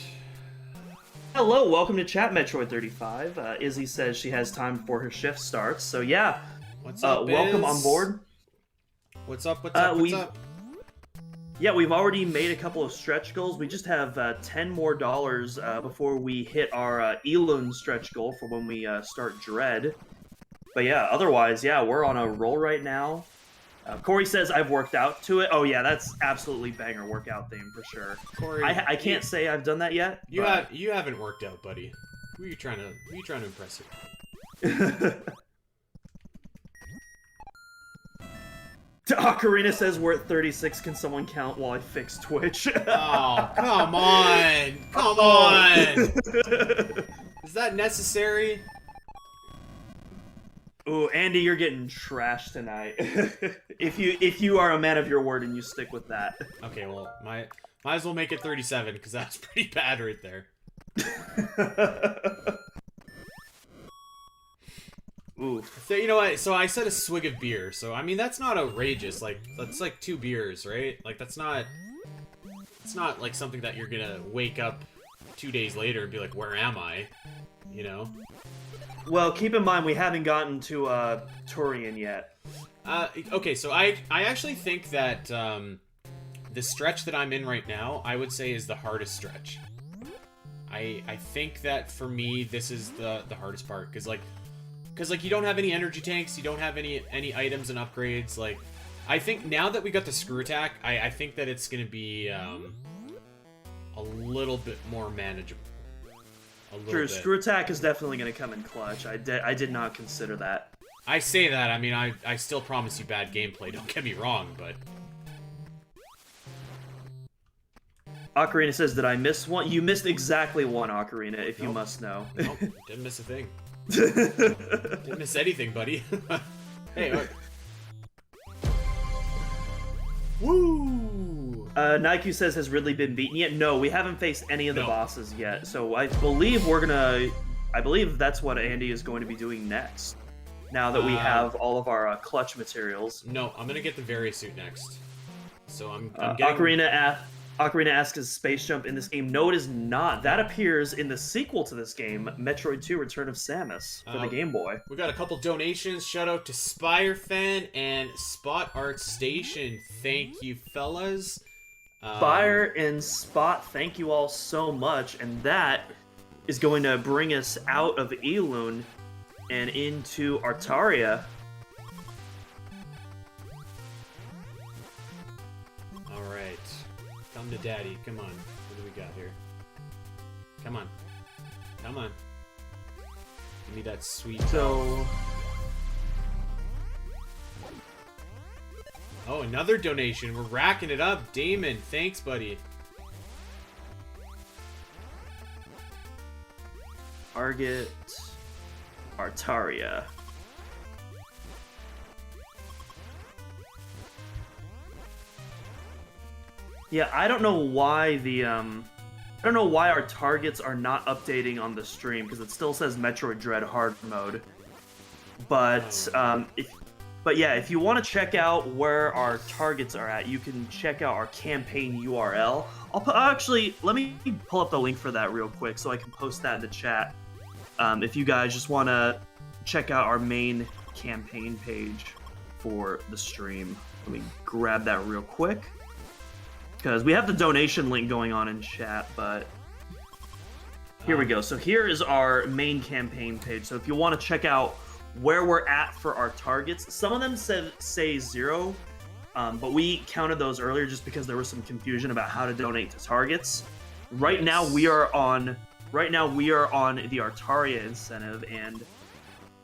Hello, welcome to Chat Metroid 35. Izzy says she has time before her shift starts, so yeah. What's up, welcome on board. What's up? Yeah, we've already made a couple of stretch goals. We just have $10 more before we hit our Elun stretch goal for when we start Dread. But yeah, otherwise, yeah, we're on a roll right now. Corey says I've worked out to it. Oh yeah, that's absolutely banger workout theme for sure. Corey, I can't say I've done that yet. You haven't worked out, buddy. Who are you trying to impress here? Ocarina says we're at 36. Can someone count while I fix Twitch? Oh, come on! Come on! Is that necessary? Ooh, Andy, you're getting trashed tonight. if you are a man of your word and you stick with that. Okay, well, might as well make it 37 because that's pretty bad right there. Ooh. So you know what? So I said a swig of beer. So I mean that's not outrageous. Like that's like 2 beers, right? Like that's not. It's not like something that you're gonna wake up 2 days later and be like, "Where am I?" You know. Well, keep in mind we haven't gotten to Turian yet. Okay, so I actually think that the stretch that I'm in right now, I would say is the hardest stretch. I think that for me this is the hardest part because you don't have any energy tanks, you don't have any items and upgrades. Like I think now that we got the screw attack, I think that it's gonna be a little bit more manageable. True, screw attack is definitely going to come in clutch. I did not consider that. I say that, I mean, I still promise you bad gameplay, don't get me wrong, but... Ocarina says, did I miss one? You missed exactly one, Ocarina, if you must know. Nope, didn't miss a thing. Didn't miss anything, buddy. Hey, look. Woo! Nike says, has Ridley been beaten yet? No, we haven't faced any of the bosses yet. So I believe I believe that's what Andy is going to be doing next. Now that we have all of our clutch materials. No, I'm gonna get the Variasuit next. So I'm getting... Ocarina asks, is Space Jump in this game? No, it is not. That appears in the sequel to this game, Metroid 2 Return of Samus, for the Game Boy. We got a couple donations. Shout out to Spirefan and Spot Art Station. Thank you, fellas. Spire and Spot, thank you all so much. And that is going to bring us out of Elune and into Artaria. Come to daddy. Come on. What do we got here? Come on. Come on. Give me that sweet... So... Oh, another donation. We're racking it up. Damon, thanks, buddy. Target... Artaria. Yeah, I don't know why our targets are not updating on the stream because it still says Metroid Dread Hard Mode. But yeah, if you want to check out where our targets are at, you can check out our campaign URL. Actually, let me pull up the link for that real quick so I can post that in the chat. If you guys just want to check out our main campaign page for the stream, let me grab that real quick. Because we have the donation link going on in chat, but here we go. So here is our main campaign page. So if you want to check out where we're at for our targets, some of them say 0, but we counted those earlier just because there was some confusion about how to donate to targets. Right now we are on the Artaria incentive, and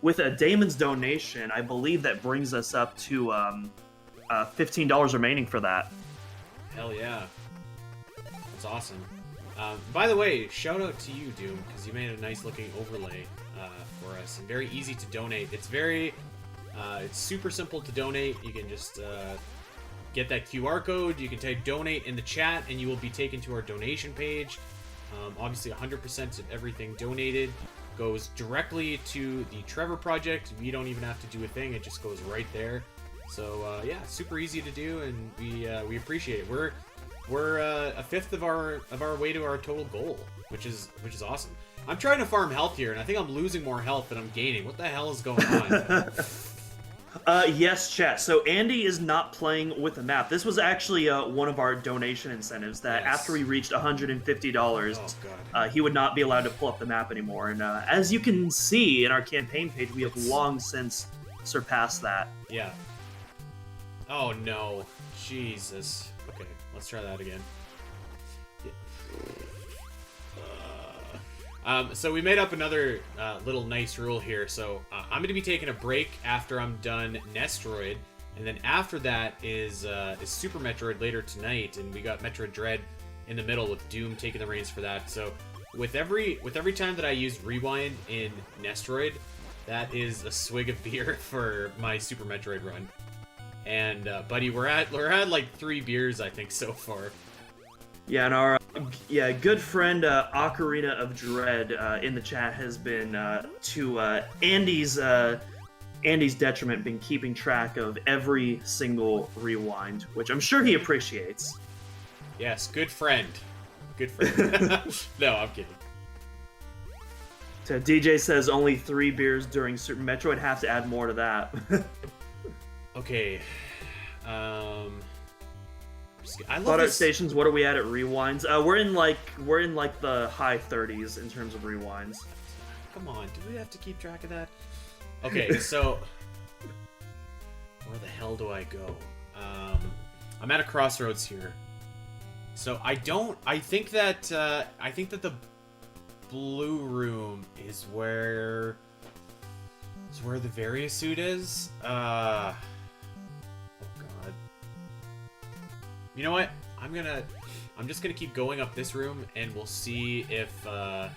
with a Damon's donation, I believe that brings us up to $15 remaining for that. Hell yeah. That's awesome. By the way, shout out to you, Doom, because you made a nice looking overlay for us, and very easy to donate. It's it's super simple to donate. You can just get that QR code, you can type donate in the chat, and you will be taken to our donation page. Obviously 100% of everything donated goes directly to the Trevor Project. You don't even have to do a thing, it just goes right there. So yeah, super easy to do, and we appreciate it. We're a fifth of our way to our total goal, which is awesome. I'm trying to farm health here, and I think I'm losing more health than I'm gaining. What the hell is going on? Yes, chat. So Andy is not playing with the map. This was actually one of our donation incentives that after we reached $150, he would not be allowed to pull up the map anymore. And as you can see in our campaign page, we have long since surpassed that. Yeah. Oh no. Jesus. Okay, let's try that again. So we made up another little nice rule here. So I'm going to be taking a break after I'm done NEStroid. And then after that is Super Metroid later tonight, and we got Metroid Dread in the middle with Doom taking the reins for that. So with every time that I used Rewind in NEStroid, that is a swig of beer for my Super Metroid run. And buddy, we're at like 3 beers I think so far. Yeah, and our good friend Ocarina of Dread in the chat has been to Andy's detriment been keeping track of every single rewind, which I'm sure he appreciates. Yes, good friend. Good friend. No, I'm kidding. So DJ says only 3 beers during Super Metroid. Have to add more to that. Okay. I love Thought this. stations. What are we at rewinds? We're in like the high 30s in terms of rewinds. Come on, do we have to keep track of that? Okay, so where the hell do I go? I'm at a crossroads here. So I think that the blue room is where the various suit is. Oh god. You know what? I'm just gonna keep going up this room, and we'll see if I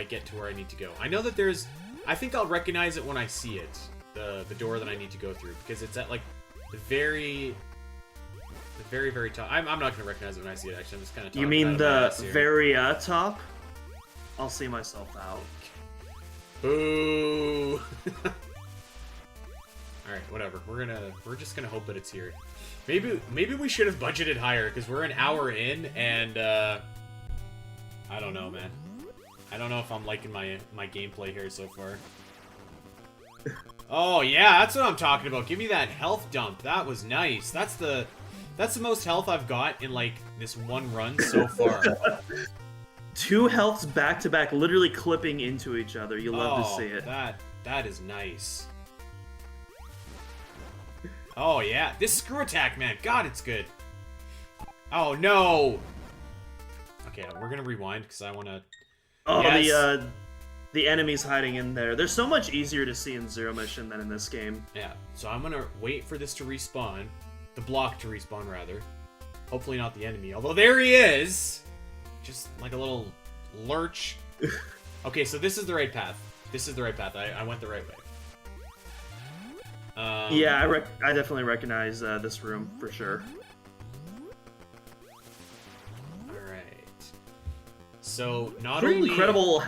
get to where I need to go. I know that I think I'll recognize it when I see it, the door that I need to go through, because it's at like the very top. I'm not gonna recognize it when I see it. Actually, I'm just kind of. You mean the very top? I'll see myself out. Boo! All right, whatever. We're just gonna hope that it's here. Maybe we should have budgeted higher, because we're an hour in, and I don't know, man. I don't know if I'm liking my gameplay here so far. Oh yeah, that's what I'm talking about. Give me that health dump. That was nice. That's the most health I've got in like this one run so far. 2 healths back to back, literally clipping into each other. You love to see it. That is nice. Oh yeah, this screw attack, man. God, it's good. Oh no. Okay, we're gonna rewind because I want to. Oh, yes. The enemies hiding in there. They're so much easier to see in Zero Mission than in this game. Yeah, so I'm gonna wait for this to respawn. The block to respawn, rather. Hopefully not the enemy. Although there he is! Just like a little lurch. Okay, so this is the right path. This is the right path. I went the right way. Yeah, I definitely recognize this room, for sure. So not pretty only incredible.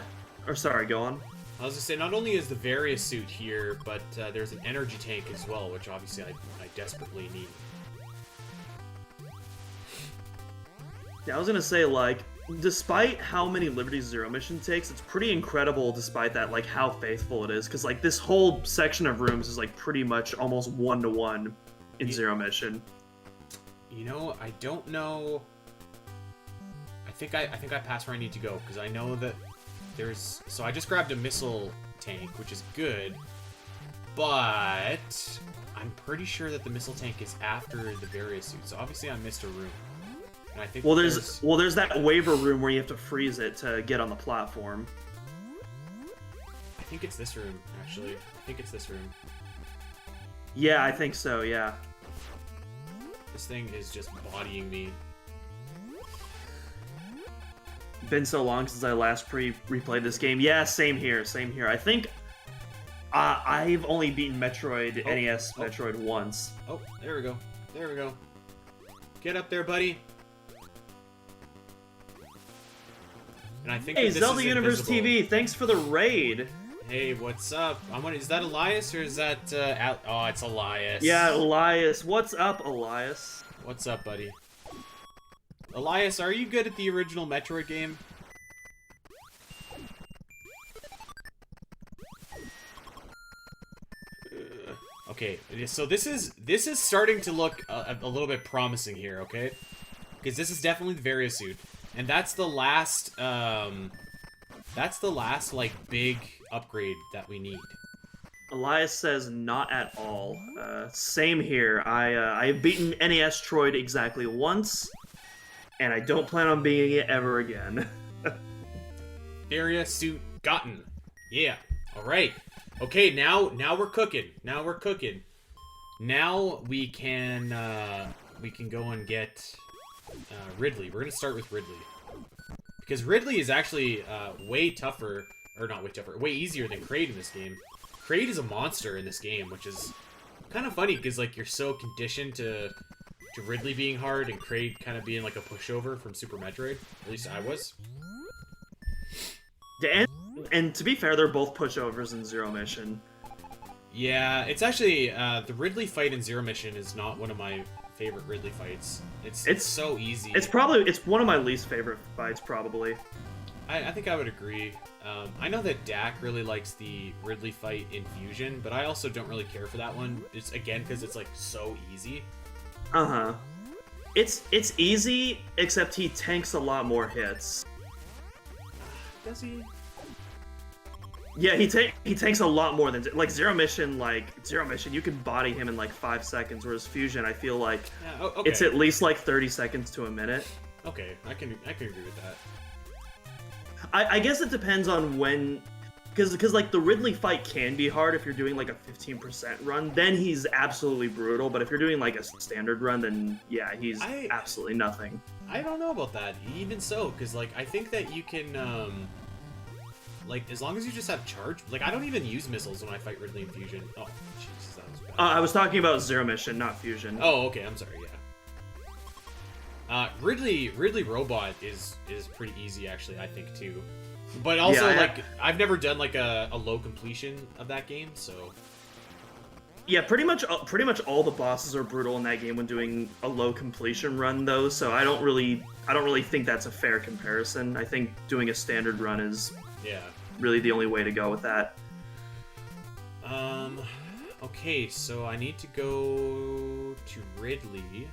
Or sorry, go on. I was gonna say not only is the Various suit here, but there's an energy tank as well, which obviously I desperately need. Yeah, I was gonna say, like, despite how many liberties Zero Mission takes, it's pretty incredible despite that, like, how faithful it is, because like this whole section of rooms is like pretty much almost 1-to-1 in Zero Mission. You know, I don't know. I think I passed where I need to go, because I know that there's. So I just grabbed a missile tank, which is good, but I'm pretty sure that the missile tank is after the Various suit. So obviously I missed a room. And I think there's that waiver room where you have to freeze it to get on the platform. I think it's this room, actually. I think it's this room. Yeah, I think so, yeah. This thing is just bodying me. Been so long since I last replayed this game. Yeah, same here, same here. I think I've only beaten Metroid, NES Metroid once. Oh, there we go. There we go. Get up there, buddy. And I think hey, Zelda Universe TV, thanks for the raid. Hey, what's up? Is that Elias or is that oh, it's Elias. Yeah, Elias. What's up, Elias? What's up, buddy? Elias, are you good at the original Metroid game? Okay, so this is starting to look a little bit promising here, okay? Because this is definitely the Various suit, and that's the last like big upgrade that we need. Elias says not at all. Same here. I've beaten NEStroid exactly once, and I don't plan on beating it ever again. Various suit gotten. Yeah. All right. Okay, now we're cooking. Now we're cooking. now we can go and get Ridley. We're gonna start with Ridley because Ridley is actually way tougher, or not way tougher, way easier than Kraid in this game. Kraid is a monster in this game, which is kind of funny because like you're so conditioned to Ridley being hard and Kraid kind of being like a pushover from Super Metroid. At least I was. And to be fair, they're both pushovers in Zero Mission. Yeah, it's actually the Ridley fight in Zero Mission is not one of my favorite Ridley fights. It's so easy. It's one of my least favorite fights, probably. I think I would agree. I know that Dak really likes the Ridley fight in Fusion, but I also don't really care for that one. It's again because it's like so easy. Uh-huh. It's easy, except he tanks a lot more hits. Does he? Yeah, he tanks a lot more than like Zero Mission. You can body him in like 5 seconds, whereas Fusion, I feel like it's at least like 30 seconds to a minute. Okay, I can agree with that. I guess it depends on when, because like the Ridley fight can be hard if you're doing like a 15% run, then he's absolutely brutal. But if you're doing like a standard run, then yeah, he's absolutely nothing. I don't know about that. Even so, because like I think that you can like as long as you just have charge. Like I don't even use missiles when I fight Ridley in Fusion. Oh Jesus, that was bad. I was talking about Zero Mission, not Fusion. Oh okay, I'm sorry. Yeah. Ridley Robot is pretty easy actually, I think too. But also I've never done like a low completion of that game, so. Yeah, pretty much all the bosses are brutal in that game when doing a low completion run though. So I don't really think that's a fair comparison. I think doing a standard run is really the only way to go with that. Okay, so I need to go to Ridley.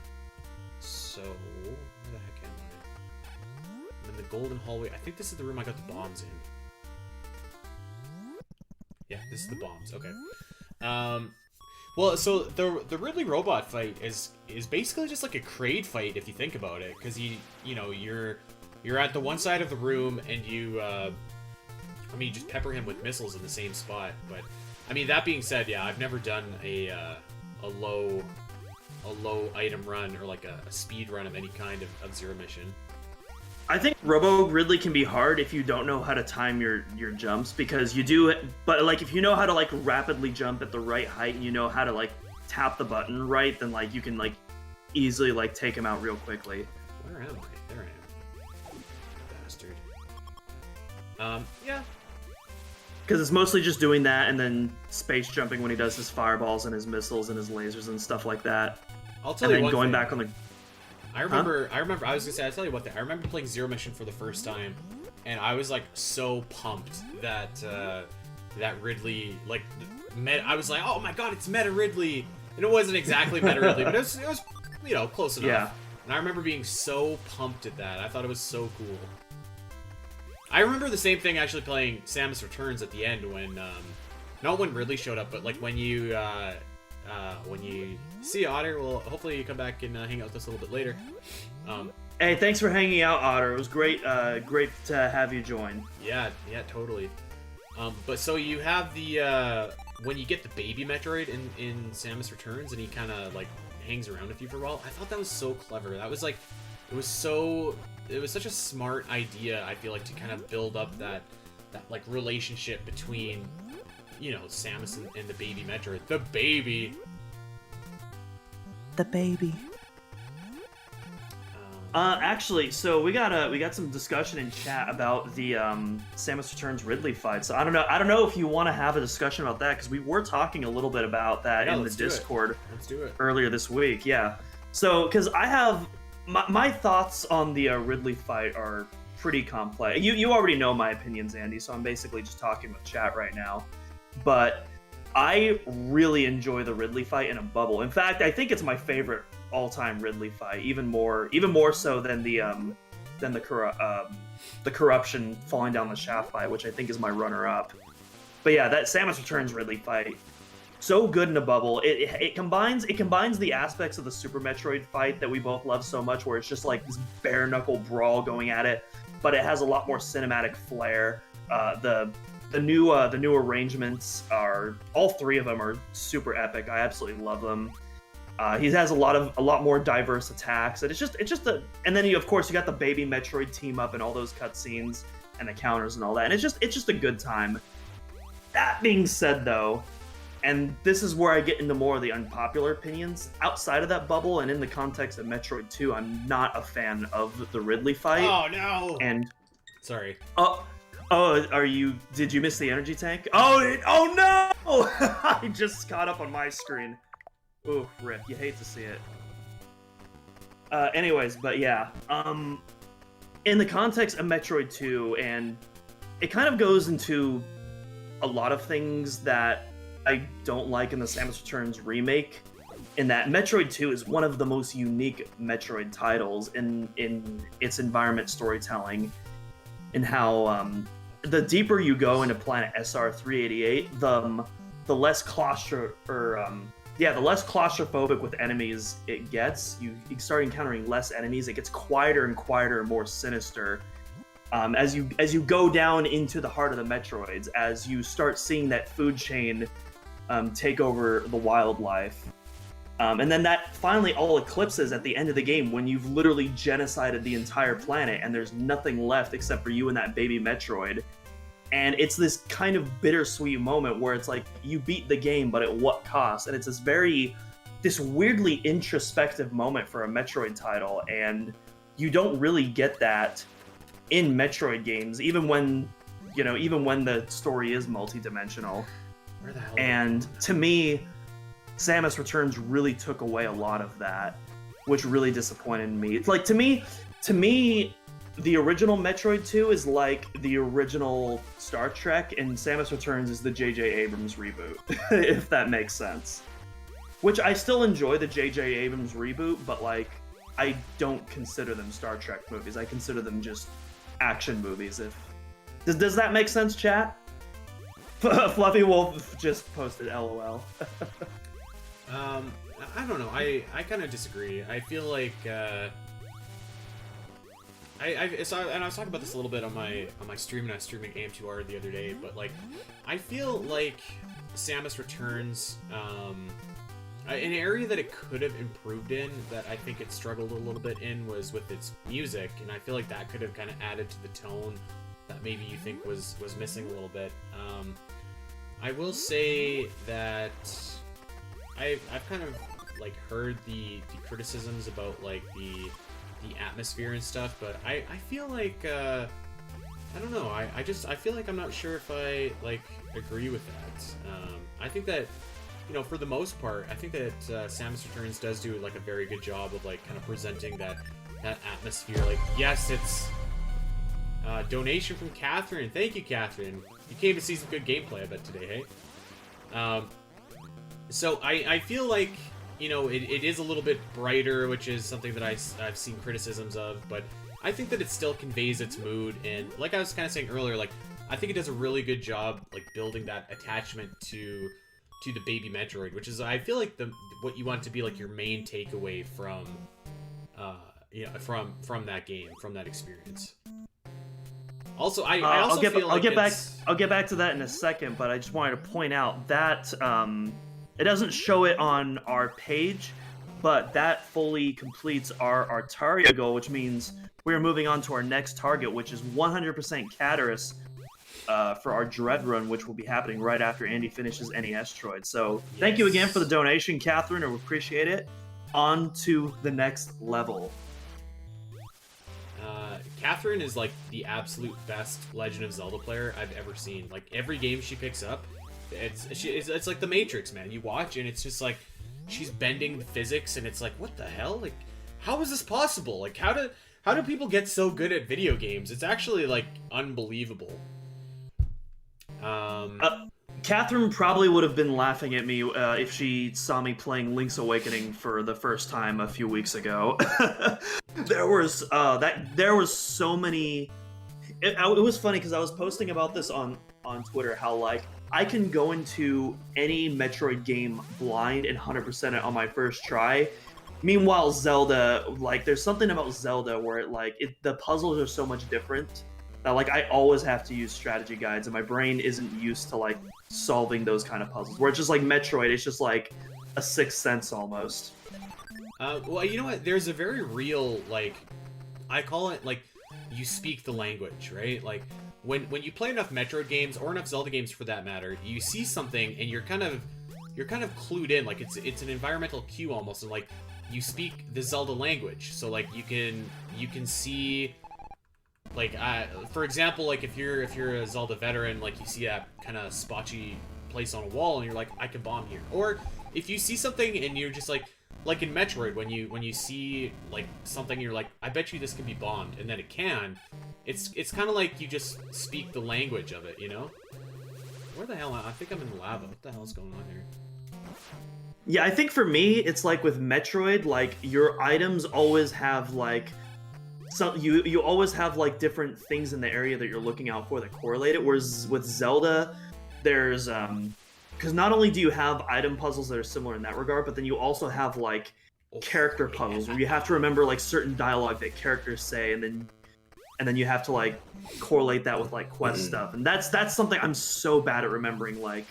So, where the heck am I? I'm in the golden hallway. I think this is the room I got the bombs in. Yeah, this is the bombs. Okay. Well, so the Ridley robot fight is basically just like a Kraid fight if you think about it, because you're at the one side of the room and you you just pepper him with missiles in the same spot. But I mean, that being said, yeah, I've never done a low item run or like a speed run of any kind of Zero Mission. I think Robo Ridley can be hard if you don't know how to time your jumps, because you do it, but like if you know how to like rapidly jump at the right height and you know how to like tap the button right, then like you can like easily like take him out real quickly. Where am I? There I am. Bastard. Yeah. Because it's mostly just doing that and then space jumping when he does his fireballs and his missiles and his lasers and stuff like that. I'll tell you one going thing. Back on the. I remember. I was gonna say. I'll tell you what. I remember playing Zero Mission for the first time, and I was like so pumped that that Ridley I was like, oh my god, it's Meta Ridley, and it wasn't exactly Meta Ridley, but it was close enough. Yeah. And I remember being so pumped at that. I thought it was so cool. I remember the same thing actually playing Samus Returns at the end when, not when Ridley showed up, but like when you see Otter. Well, hopefully you come back and hang out with us a little bit later. Hey, thanks for hanging out, Otter. It was great to have you join. Yeah, totally. But so you have the when you get the baby Metroid in Samus Returns, and he kind of like hangs around with you for a while. I thought that was so clever. That was like, it was such a smart idea. I feel like to kind of build up that like relationship between, Samus and the baby Metroid. The baby. Actually, so we got some discussion in chat about the Samus Returns Ridley fight. So I don't know if you want to have a discussion about that, because we were talking a little bit about that in the Discord. Let's do it earlier this week. Yeah. So because I have my thoughts on the Ridley fight are pretty complex. You already know my opinions, Andy. So I'm basically just talking with chat right now. But I really enjoy the Ridley fight in a bubble. In fact, I think it's my favorite all-time Ridley fight, even more so than the corruption falling down the shaft fight, which I think is my runner-up. But yeah, that Samus Returns Ridley fight, so good in a bubble. It combines the aspects of the Super Metroid fight that we both love so much, where it's just like this bare knuckle brawl going at it, but it has a lot more cinematic flair. The the new arrangements are, all three of them are super epic. I absolutely love them. He has a lot more diverse attacks, and and then of course you got the baby Metroid team up and all those cutscenes and the counters and all that, and it's just a good time. That being said, though, and this is where I get into more of the unpopular opinions, outside of that bubble and in the context of Metroid 2, I'm not a fan of the Ridley fight. Oh no! And sorry. Did you miss the energy tank? Oh no! I just caught up on my screen. Ooh, rip. You hate to see it. Anyways, but yeah. In the context of Metroid 2, and it kind of goes into a lot of things that I don't like in the Samus Returns remake, in that Metroid 2 is one of the most unique Metroid titles in its environment storytelling, and how the deeper you go into Planet SR388, the less the less claustrophobic with enemies it gets. You start encountering less enemies. It gets quieter and quieter and more sinister. As you go down into the heart of the Metroids, as you start seeing that food chain take over the wildlife. And then that finally all eclipses at the end of the game when you've literally genocided the entire planet and there's nothing left except for you and that baby Metroid. And it's this kind of bittersweet moment where it's like, you beat the game, but at what cost? And it's this weirdly introspective moment for a Metroid title, and you don't really get that in Metroid games, even when the story is multi-dimensional. Where the hell? And to me, Samus Returns really took away a lot of that, which really disappointed me. It's like, to me, the original Metroid 2 is like the original Star Trek, and Samus Returns is the J.J. Abrams reboot, if that makes sense. Which I still enjoy the J.J. Abrams reboot, but like, I don't consider them Star Trek movies. I consider them just action movies. Does that make sense, chat? Fluffy Wolf just posted LOL. I don't know. I kind of disagree. I feel like I was talking about this a little bit on my stream, and I was streaming AM2R the other day, but like, I feel like Samus Returns, an area that it could have improved in, that I think it struggled a little bit in, was with its music, and I feel like that could have kind of added to the tone that maybe you think was missing a little bit. I will say that I've kind of like heard the criticisms about like the atmosphere and stuff, but I feel like I don't know, I feel like I'm not sure if I like agree with that. I think that, you know, for the most part, I think that Samus Returns does do like a very good job of like kind of presenting that atmosphere. Like, yes, it's donation from Catherine. Thank you, Catherine. You came to see some good gameplay, I bet, today, hey? So I feel like, you know, it is a little bit brighter, which is something that I've seen criticisms of, but I think that it still conveys its mood, and like I was kind of saying earlier, like, I think it does a really good job, like, building that attachment to the baby Metroid, which is, I feel like, what you want to be, like, your main takeaway from, from that game, from that experience. Also, I'll get back to that in a second, but I just wanted to point out that, it doesn't show it on our page, but that fully completes our Artaria goal, which means we're moving on to our next target, which is 100% Cataris for our Dread Run, which will be happening right after Andy finishes NEStroid. So Thank you again for the donation, Catherine. I appreciate it. On to the next level. Catherine is like the absolute best Legend of Zelda player I've ever seen. Like, every game she picks up, it's like the Matrix, man. You watch and it's just like she's bending the physics, and it's like, what the hell? Like, how is this possible? Like, how do people get so good at video games? It's actually like unbelievable. Catherine probably would have been laughing at me if she saw me playing Link's Awakening for the first time a few weeks ago. There was so many. It was funny because I was posting about this on Twitter, how like I can go into any Metroid game blind and 100% it on my first try. Meanwhile, Zelda, like, there's something about Zelda where the puzzles are so much different. that like I always have to use strategy guides, and my brain isn't used to like solving those kind of puzzles. Where it's just like Metroid, it's just like a sixth sense almost. Well, you know what? There's a very real, like, I call it, like, you speak the language, right? Like, when you play enough Metroid games, or enough Zelda games for that matter, you see something, and you're kind of clued in, like, it's an environmental cue almost, and, like, you speak the Zelda language, so, like, you can see, like, for example, like, if you're a Zelda veteran, like, you see that kind of spotchy place on a wall, and you're like, I can bomb here. Or, if you see something, and you're just like in Metroid, when you see like something, you're like, I bet you this can be bombed, and then it can. It's kind of like you just speak the language of it, you know? Where the hell? I think I'm in the lava. What the hell is going on here? Yeah, I think for me, it's like with Metroid, like your items always have like you always have like different things in the area that you're looking out for that correlate it. Whereas with Zelda, there's because not only do you have item puzzles that are similar in that regard, but then you also have like character puzzles where you have to remember like certain dialogue that characters say, and then you have to like correlate that with like quest stuff. And that's something I'm so bad at remembering, like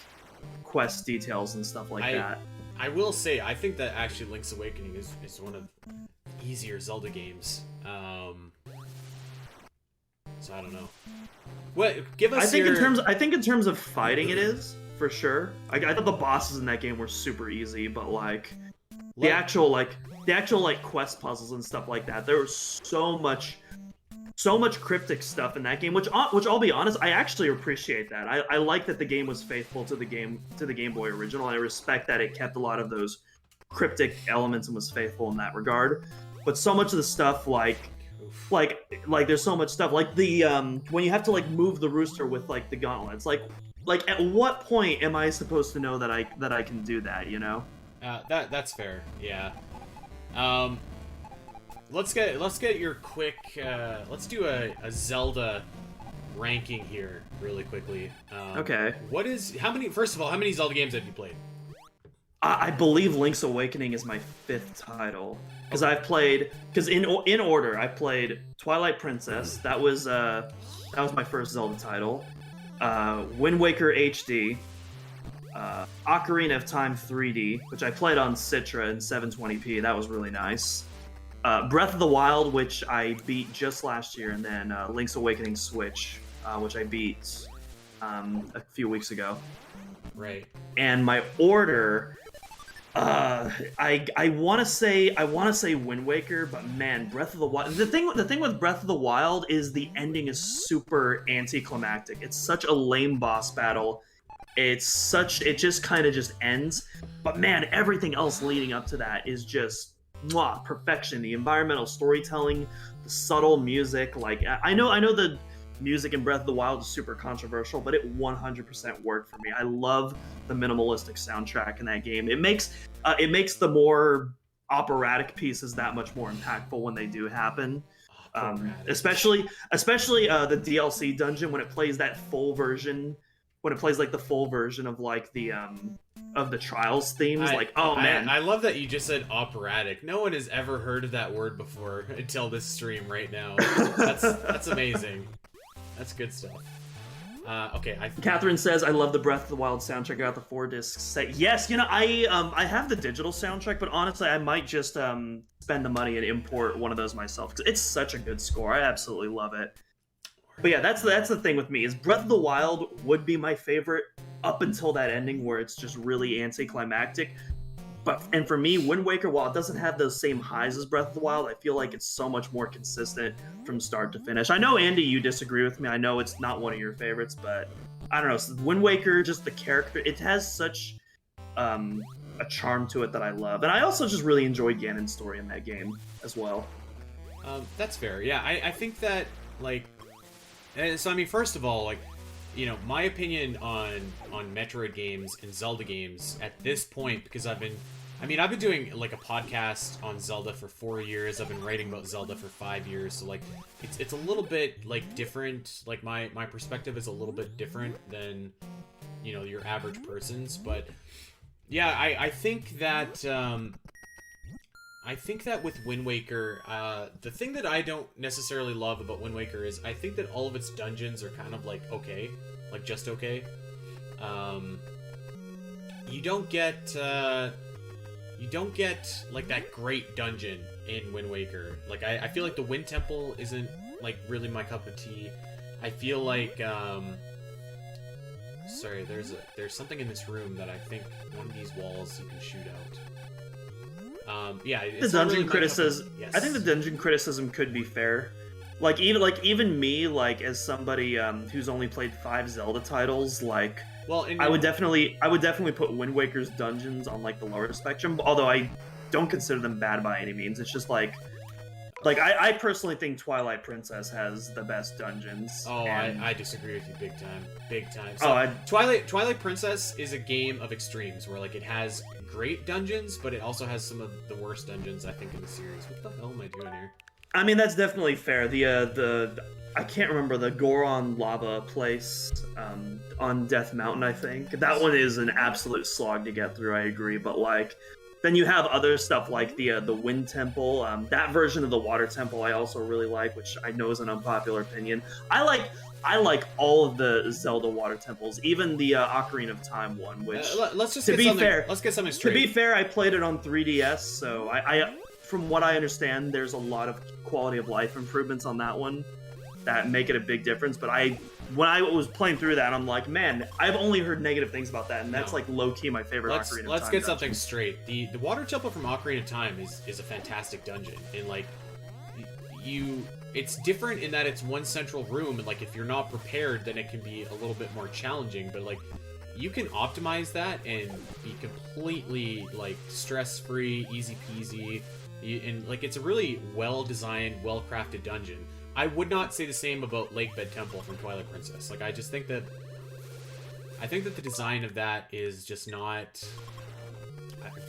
quest details and stuff like that. I will say, I think that actually Link's Awakening is one of the easier Zelda games. So I don't know. What? Give us. I think in terms of fighting, it is. For sure. I thought the bosses in that game were super easy, but like the actual quest puzzles and stuff like that, there was so much cryptic stuff in that game, which I'll be honest, I actually appreciate that. I like that the game was faithful to the Game Boy original, and I respect that it kept a lot of those cryptic elements and was faithful in that regard. But so much of the stuff like there's so much stuff like the when you have to like move the rooster with like the gauntlets, like at what point am I supposed to know that I can do that, you know? That's fair. Yeah. Let's get your quick let's do a Zelda ranking here really quickly. Okay. First of all, how many Zelda games have you played? I believe Link's Awakening is my 5th title. Because in order, I played Twilight Princess. That was my first Zelda title. Wind Waker HD, Ocarina of Time 3D, which I played on Citra in 720p. That was really nice. Breath of the Wild, which I beat just last year, and then Link's Awakening Switch, which I beat a few weeks ago. Right. And my order, I want to say Wind Waker, but man, Breath of the Wild. The thing with Breath of the Wild is the ending is super anticlimactic. It's such a lame boss battle. It just kind of just ends. But man, everything else leading up to that is just perfection. The environmental storytelling, the subtle music. Like I know the music in Breath of the Wild is super controversial, but it 100% worked for me. I love the minimalistic soundtrack in that game. It makes the more operatic pieces that much more impactful when they do happen. Especially the DLC dungeon when it plays that full version. When it plays like the full version of like the Trials themes, man. I love that you just said operatic. No one has ever heard of that word before until this stream right now. That's amazing. That's good stuff. Okay. Catherine says, "I love the Breath of the Wild soundtrack. I got the 4-disc set." Yes, I have the digital soundtrack, but honestly, I might just spend the money and import one of those myself because it's such a good score. I absolutely love it. But yeah, that's the thing with me is Breath of the Wild would be my favorite up until that ending where it's just really anticlimactic. And for me, Wind Waker, while it doesn't have those same highs as Breath of the Wild, I feel like it's so much more consistent from start to finish. I know, Andy, you disagree with me. I know it's not one of your favorites, but I don't know. Wind Waker, just the character, it has such a charm to it that I love. And I also just really enjoyed Ganon's story in that game as well. That's fair. Yeah, I think that, like... So, I mean, first of all, like, you know, my opinion on Metroid games and Zelda games at this point, because I've been doing, like, a podcast on Zelda for 4 years. I've been writing about Zelda for 5 years. So, like, it's a little bit, like, different. Like, my perspective is a little bit different than, you know, your average person's. But, yeah, I think that, I think that with Wind Waker, the thing that I don't necessarily love about Wind Waker is I think that all of its dungeons are kind of like okay, like just okay. You don't get like that great dungeon in Wind Waker. Like I feel like the Wind Temple isn't like really my cup of tea. I feel like sorry, there's something in this room that I think one of these walls you can shoot out. Yeah, it's the dungeon really criticism. Yes. I think the dungeon criticism could be fair. Like even me, like as somebody who's only played 5 Zelda titles, like well, I would definitely put Wind Waker's dungeons on like the lower spectrum. Although I don't consider them bad by any means. It's just like I personally think Twilight Princess has the best dungeons. Oh, and... I disagree with you big time. So, Twilight Princess is a game of extremes where like it has great dungeons, but it also has some of the worst dungeons I think in the series. What the hell am I doing here? I mean, that's definitely fair. The I can't remember the Goron lava place on Death Mountain. I think that one is an absolute slog to get through. I agree, but like. Then you have other stuff like the Wind Temple. That version of the Water Temple I also really like, which I know is an unpopular opinion. I like all of the Zelda Water Temples, even the Ocarina of Time one. Which let's get something straight. To be fair, I played it on 3DS, so I from what I understand, there's a lot of quality of life improvements on that one that make it a big difference. But when I was playing through that, I'm like, man, I've only heard negative things about that, and that's like low-key my favorite Ocarina of Time. Let's get something straight. The Water Temple from Ocarina of Time is a fantastic dungeon, and like it's different in that it's one central room, and like if you're not prepared, then it can be a little bit more challenging. But like you can optimize that and be completely like stress-free, easy peasy, and like it's a really well-designed, well-crafted dungeon. I would not say the same about Lakebed Temple from Twilight Princess. Like, I think that the design of that is just not,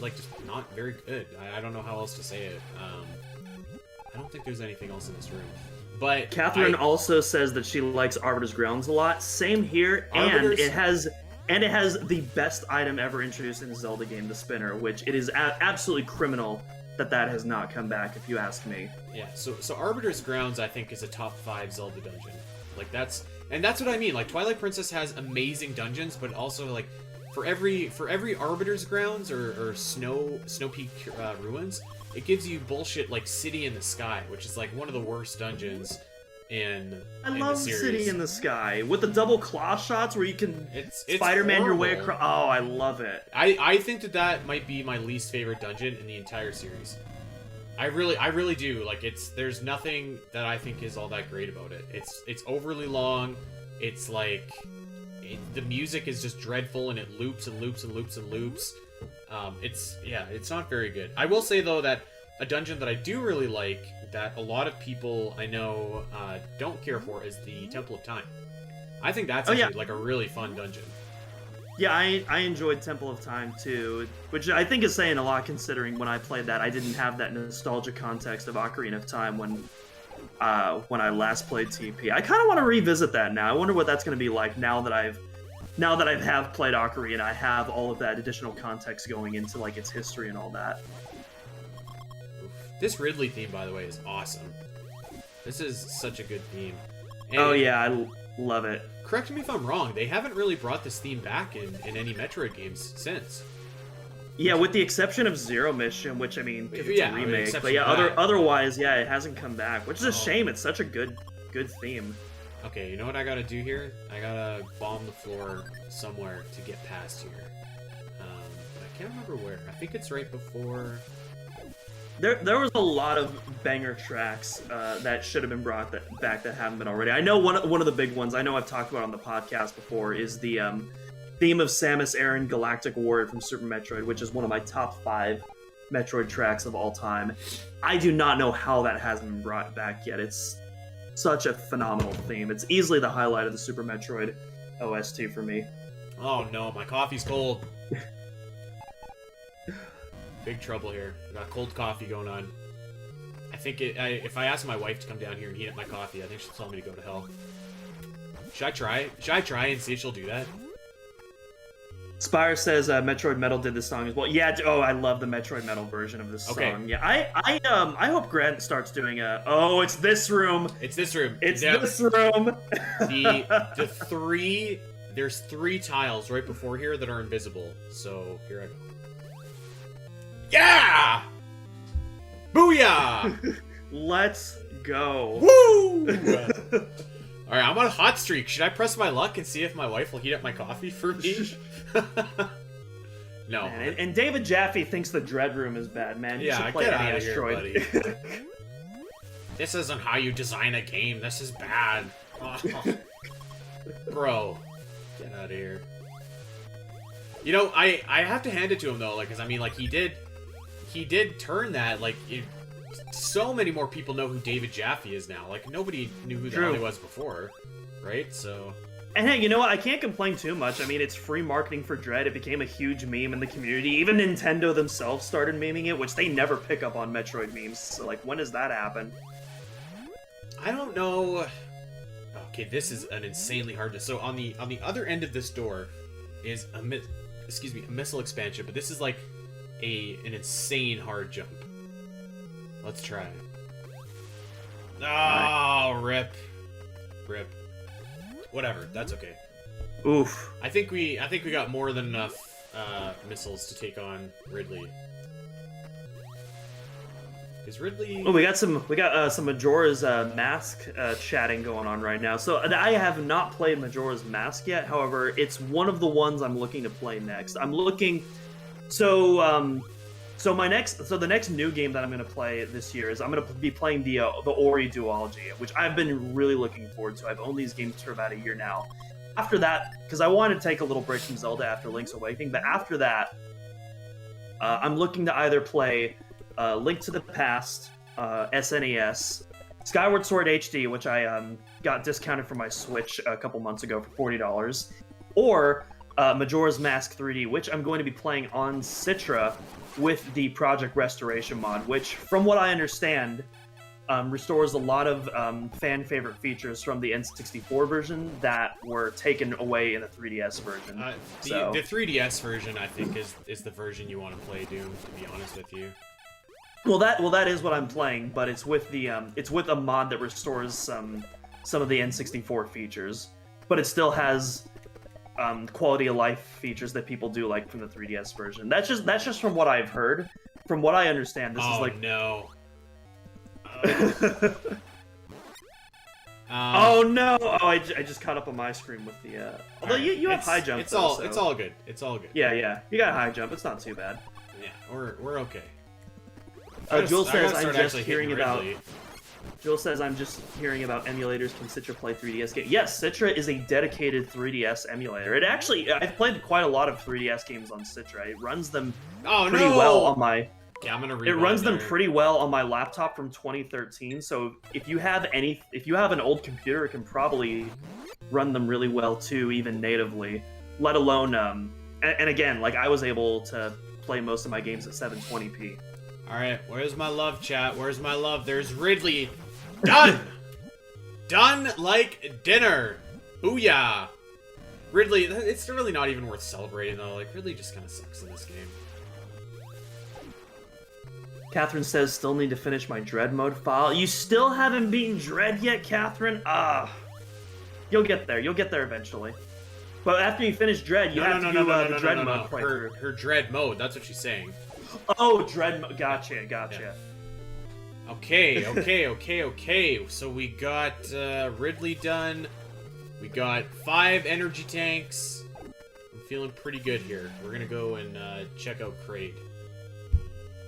just not very good. I don't know how else to say it. I don't think there's anything else in this room. But Catherine also says that she likes Arbiter's Grounds a lot. Same here, and it has the best item ever introduced in a Zelda game, the spinner, which it is absolutely criminal that has not come back, if you ask me. Yeah, so Arbiter's Grounds, I think, is a top 5 Zelda dungeon. Like, that's what I mean. Like, Twilight Princess has amazing dungeons, but also, like, for every Arbiter's Grounds or Snow Peak Ruins, it gives you bullshit, like, City in the Sky, which is, like, one of the worst dungeons in love the series. City in the Sky with the double claw shots where you can Spider-Man your way across. Oh, I love it. I think that might be my least favorite dungeon in the entire series. I really do. Like there's nothing that I think is all that great about it. It's overly long. It's like the music is just dreadful and it loops and loops and loops and loops. It's not very good. I will say though that a dungeon that I do really like that a lot of people I know don't care for is the Temple of Time. I think that's like a really fun dungeon. Yeah, I enjoyed Temple of Time too, which I think is saying a lot considering when I played that I didn't have that nostalgia context of Ocarina of Time when I last played TP. I kind of want to revisit that now. I wonder what that's going to be like now that I have played Ocarina. I have all of that additional context going into like its history and all that. This Ridley theme, by the way, is awesome. This is such a good theme. And oh yeah, I love it. Correct me if I'm wrong, they haven't really brought this theme back in any Metroid games since. Yeah, with the exception of Zero Mission, which I mean, it's a remake. But yeah, otherwise, yeah, it hasn't come back, which is a shame. It's such a good theme. Okay, you know what I gotta do here? I gotta bomb the floor somewhere to get past here. But I can't remember where. I think it's right before... There was a lot of banger tracks that should have been brought back that haven't been already. I know one of the big ones, I know I've talked about on the podcast before, is the theme of Samus Aran Galactic Warrior from Super Metroid, which is one of my top 5 Metroid tracks of all time. I do not know how that hasn't been brought back yet. It's such a phenomenal theme. It's easily the highlight of the Super Metroid OST for me. Oh no, my coffee's cold. Big trouble here. I got cold coffee going on. I think if I ask my wife to come down here and heat up my coffee, I think she'll tell me to go to hell. Should I try? Should I try and see if she'll do that? Spire says Metroid Metal did this song as well. Yeah. Oh, I love the Metroid Metal version of this song. Yeah. I hope Grant starts doing a. Oh, it's this room. It's this room. It's this room. the three. There's 3 tiles right before here that are invisible. So here I go. Yeah! Booyah! Let's go. Woo! Alright, I'm on a hot streak. Should I press my luck and see if my wife will heat up my coffee for me? No. Man, and David Jaffe thinks the Dread Room is bad, man. You should play get out of here, NEStroid. buddy. This isn't how you design a game. This is bad. Oh. Bro. Get out of here. You know, I have to hand it to him though, like, cause I mean, like, he did turn that, like, so many more people know who David Jaffe is now. Like, nobody knew who the hell he was before, right? So. And hey, you know what? I can't complain too much. I mean, it's free marketing for Dread. It became a huge meme in the community. Even Nintendo themselves started memeing it, which they never pick up on Metroid memes. So, like, when does that happen? I don't know. Okay, this is an insanely hard. So on the other end of this door is a missile expansion, but this is like an insane hard jump. Let's try it. Oh, rip. Whatever, that's okay. Oof. I think we got more than enough missiles to take on Ridley. Is Ridley? Oh, we got some Majora's Mask chatting going on right now. So I have not played Majora's Mask yet. However, it's one of the ones I'm looking to play next. I'm looking. So the next new game that I'm going to play this year is I'm going to be playing the Ori duology, which I've been really looking forward to. I've owned these games for about a year now. After that, because I wanted to take a little break from Zelda after Link's Awakening, but after that, I'm looking to either play Link to the Past, SNES, Skyward Sword HD, which I got discounted for my Switch a couple months ago for $40, or Majora's Mask 3D, which I'm going to be playing on Citra with the Project Restoration mod, which, from what I understand, restores a lot of fan favorite features from the N64 version that were taken away in the 3DS version. The 3DS version, I think, is the version you want to play, Doom, to be honest with you. Well, that is what I'm playing, but it's with a mod that restores some of the N64 features, but it still has quality of life features that people do like from the 3DS version. That's just from what I've heard. From what I understand, this is like. No. Oh no! Oh, I just caught up on my screen with the. Although you have high jump. It's all good. It's all good. Yeah. You got high jump. It's not too bad. Yeah, we're okay. Jules says I'm just hearing about. Jules says I'm just hearing about emulators. Can Citra play 3DS games? Yes, Citra is a dedicated 3DS emulator. It actually, I've played quite a lot of 3DS games on Citra. It runs them pretty well on my. Yeah, I'm gonna. It runs them pretty well on my laptop from 2013. So if you have an old computer, it can probably run them really well too, even natively. Let alone, and again, like I was able to play most of my games at 720p. All right, where's my love, chat? Where's my love? There's Ridley. Done. Done like dinner. Booyah. Ridley, it's really not even worth celebrating though. Like Ridley just kind of sucks in this game. Catherine says, still need to finish my Dread mode file. You still haven't beaten Dread yet, Catherine? You'll get there. You'll get there eventually. But after you finish Dread, you have to do the Dread mode playthrough. Her Dread mode, that's what she's saying. Oh, Dread mode. Gotcha. Yeah. Okay. So we got Ridley done. We got 5 energy tanks. I'm feeling pretty good here. We're gonna go and check out Kraid.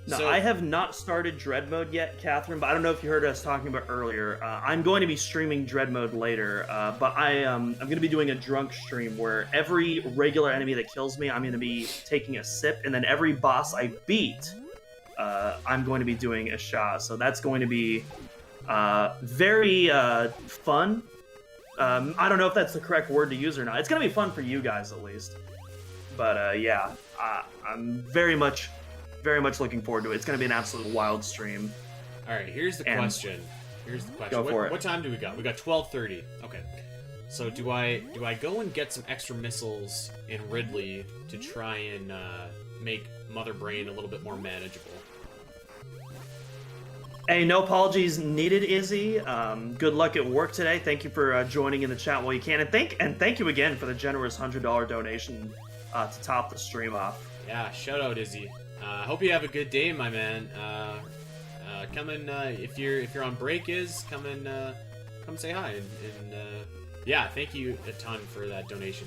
No, I have not started Dread mode yet, Catherine, but I don't know if you heard us talking about earlier. I'm going to be streaming Dread mode later, but I'm going to be doing a drunk stream where every regular enemy that kills me, I'm going to be taking a sip, and then every boss I beat, I'm going to be doing a shot. So that's going to be very fun. I don't know if that's the correct word to use or not. It's going to be fun for you guys, at least. But yeah, I'm very much looking forward to it. It's going to be an absolute wild stream. All right, here's the question. Go for it. What time do we got? We got 12:30. Okay. So do I go and get some extra missiles in Ridley to try and make Mother Brain a little bit more manageable? Hey, no apologies needed, Izzy. Good luck at work today. Thank you for joining in the chat while you can, and thank you again for the generous $100 donation to top the stream off. Yeah, shout out, Izzy. Hope you have a good day, my man. Come and if you're on break, come say hi and yeah, thank you a ton for that donation.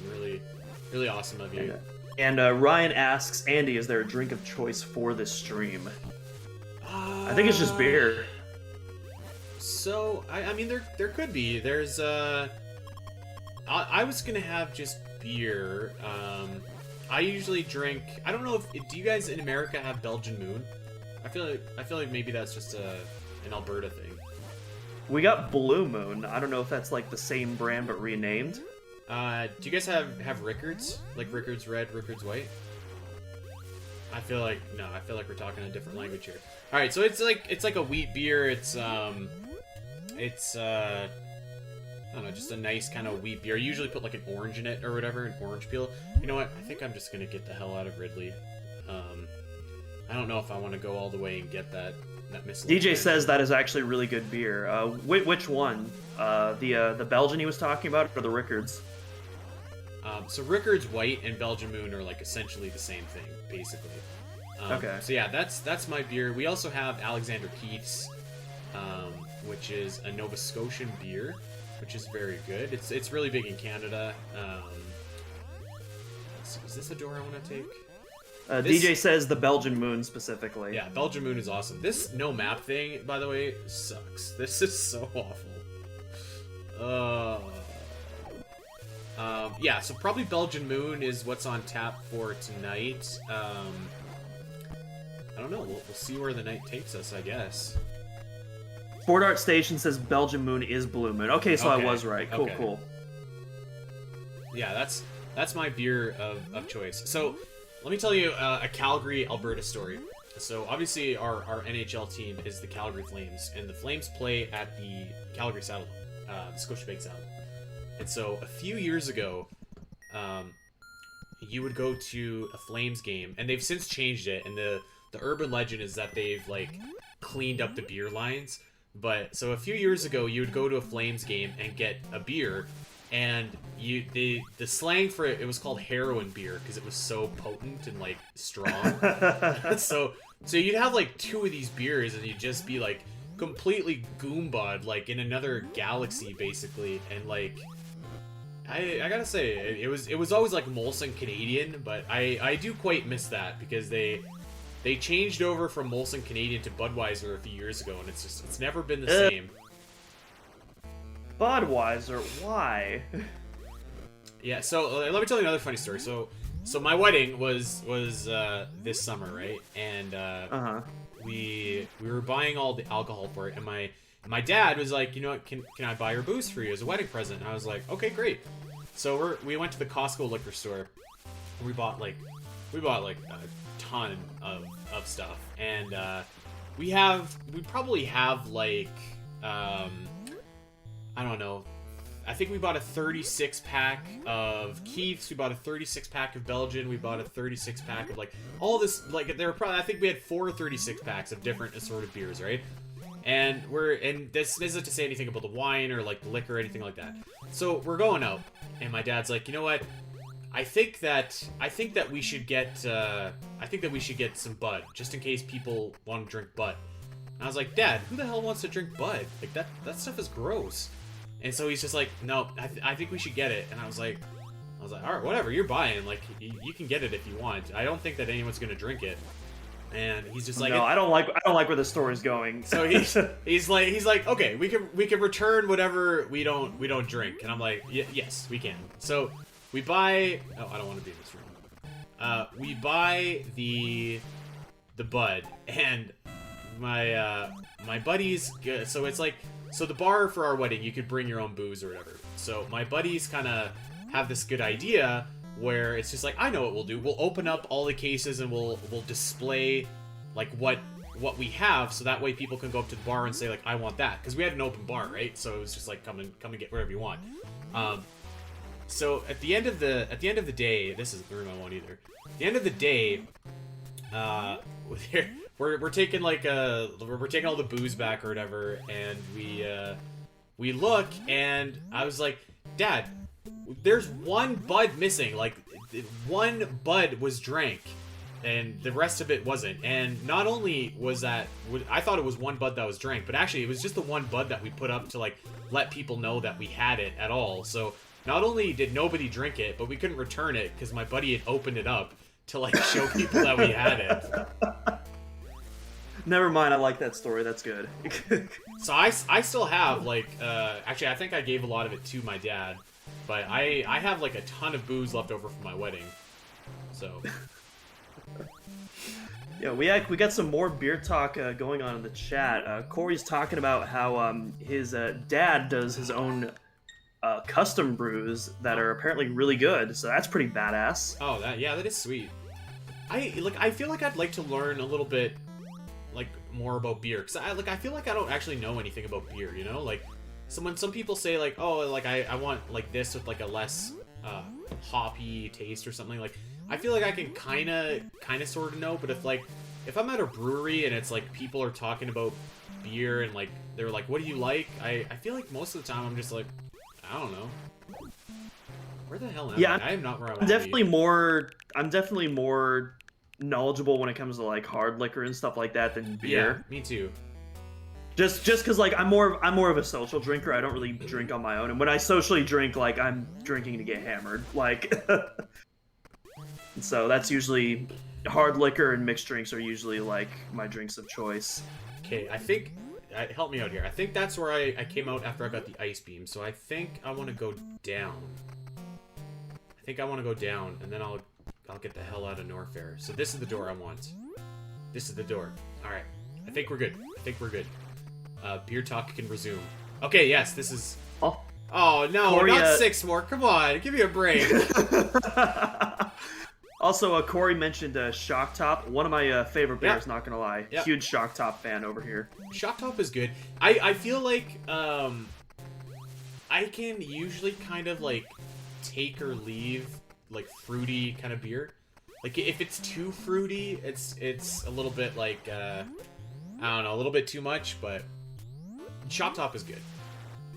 Really awesome of you. And Ryan asks, Andy, is there a drink of choice for this stream? I think it's just beer. So I mean there could be. There's I was gonna have just beer. I usually drink. I don't know if do you guys in America have Belgian Moon? I feel like maybe that's just an Alberta thing. We got Blue Moon. I don't know if that's like the same brand but renamed. Do you guys have Rickards? Like Rickards Red, Rickards White? I feel like we're talking a different language here. All right, so it's like a wheat beer. It's I don't know, just a nice kind of wheat beer. I usually put like an orange in it or whatever, an orange peel. You know what? I think I'm just gonna get the hell out of Ridley. I don't know if I want to go all the way and get that missile. DJ says that is actually really good beer. Which one? The Belgian he was talking about, or the Rickards? So Rickards White and Belgian Moon are like essentially the same thing, basically. Okay. So yeah, that's my beer. We also have Alexander Keith's, which is a Nova Scotian beer, which is very good. It's really big in Canada. Is this a door I want to take? DJ says the Belgian Moon specifically. Yeah, Belgian Moon is awesome. This no map thing, by the way, sucks. This is so awful. Yeah, so probably Belgian Moon is what's on tap for tonight. I don't know. We'll see where the night takes us, I guess. Sport Art Station says Belgian Moon is Blue Moon. Okay, so I was right. Cool, cool. Yeah, that's my beer of choice. So let me tell you a Calgary, Alberta story. So obviously our NHL team is the Calgary Flames, and the Flames play at the Calgary Saddle, the Scotiabank Saddle. And so a few years ago, you would go to a Flames game, and they've since changed it. And the urban legend is that they've like cleaned up the beer lines. But so a few years ago, you would go to a Flames game and get a beer, and the slang for it was called heroin beer because it was so potent and like strong. so you'd have like two of these beers, and you'd just be like completely goombad, like in another galaxy basically, and like. I gotta say, it was always like Molson Canadian, but I do quite miss that because they changed over from Molson Canadian to Budweiser a few years ago, and it's never been the same. Budweiser, why? Yeah, so let me tell you another funny story. So my wedding was this summer, right? And we were buying all the alcohol for it, and my dad was like, you know what, can I buy your booze for you as a wedding present? And I was like, okay, great. So we went to the Costco liquor store. And we bought like a ton of stuff, and we probably have like I don't know. I think we bought a 36-pack of Keith's. We bought a 36-pack of Belgian. We bought a 36-pack of like all this. Like there were probably, I think we had 4 36-packs of different assorted beers, right? And this isn't to say anything about the wine or like the liquor or anything like that. So we're going out, and my dad's like, you know what? I think that we should get some Bud just in case people want to drink Bud. And I was like, Dad, who the hell wants to drink Bud? Like that stuff is gross. And so he's just like, no, I think we should get it. And I was like, all right, whatever, you're buying. Like you can get it if you want. I don't think that anyone's gonna drink it. And he's just like, no, I don't like where the story's going. So he's like, okay, we can return whatever we don't drink. And I'm like, yes, we can. So we buy. Oh, I don't want to be in this room. We buy the Bud, and my buddies. So it's like, so the bar for our wedding, you could bring your own booze or whatever. So my buddies kind of have this good idea where it's just like, I know what we'll do. We'll open up all the cases and we'll display like what we have, so that way people can go up to the bar and say like, I want that, because we had an open bar, right? So it was just like, come and get whatever you want. So at the end of the day, this is the room I want either. At the end of the day, we're taking we're taking all the booze back or whatever, and we look, and I was like, Dad, there's one bud missing. Like, one bud was drank, and the rest of it wasn't. And not only was that, I thought it was one bud that was drank, but actually it was just the one bud that we put up to like let people know that we had it at all. So not only did nobody drink it, but we couldn't return it because my buddy had opened it up to like show people that we had it. Never mind, I like that story. That's good. So I still have like actually I think I gave a lot of it to my dad, but I have like a ton of booze left over from my wedding. So yeah, we got some more beer talk going on in the chat. Corey's talking about how his dad does his own custom brews that are apparently really good. So that's pretty badass. Oh, that is sweet. I feel like I'd like to learn a little bit like more about beer, because I feel like I don't actually know anything about beer, you know? Like some people say like, oh, like I want like this with like a less hoppy taste or something. Like I feel like I can kind of sort of know, but if I'm at a brewery and it's like people are talking about beer and like they're like, what do you like? I feel like most of the time I'm just like, I don't know. Where the hell am I? I am not where I want to be. I'm definitely more knowledgeable when it comes to like hard liquor and stuff like that than beer. Yeah, me too. Just because like I'm more of a social drinker. I don't really drink on my own, and when I socially drink, like I'm drinking to get hammered. Like, so that's usually hard liquor and mixed drinks are usually like my drinks of choice. Okay, I think help me out here. I think that's where I came out after I got the ice beam. So I think I want to go down. And then I'll get the hell out of Norfair. So this is the door I want. This is the door. All right. I think we're good. Beer talk can resume. Okay, yes, this is... Oh no, Corey, not 6 more. Come on, give me a break. Also, Corey mentioned Shock Top. One of my favorite beers, not gonna lie. Yep. Huge Shock Top fan over here. Shock Top is good. I feel like I can usually kind of like take or leave like fruity kind of beer. Like if it's too fruity, it's a little bit like I don't know, a little bit too much, but Shock Top is good.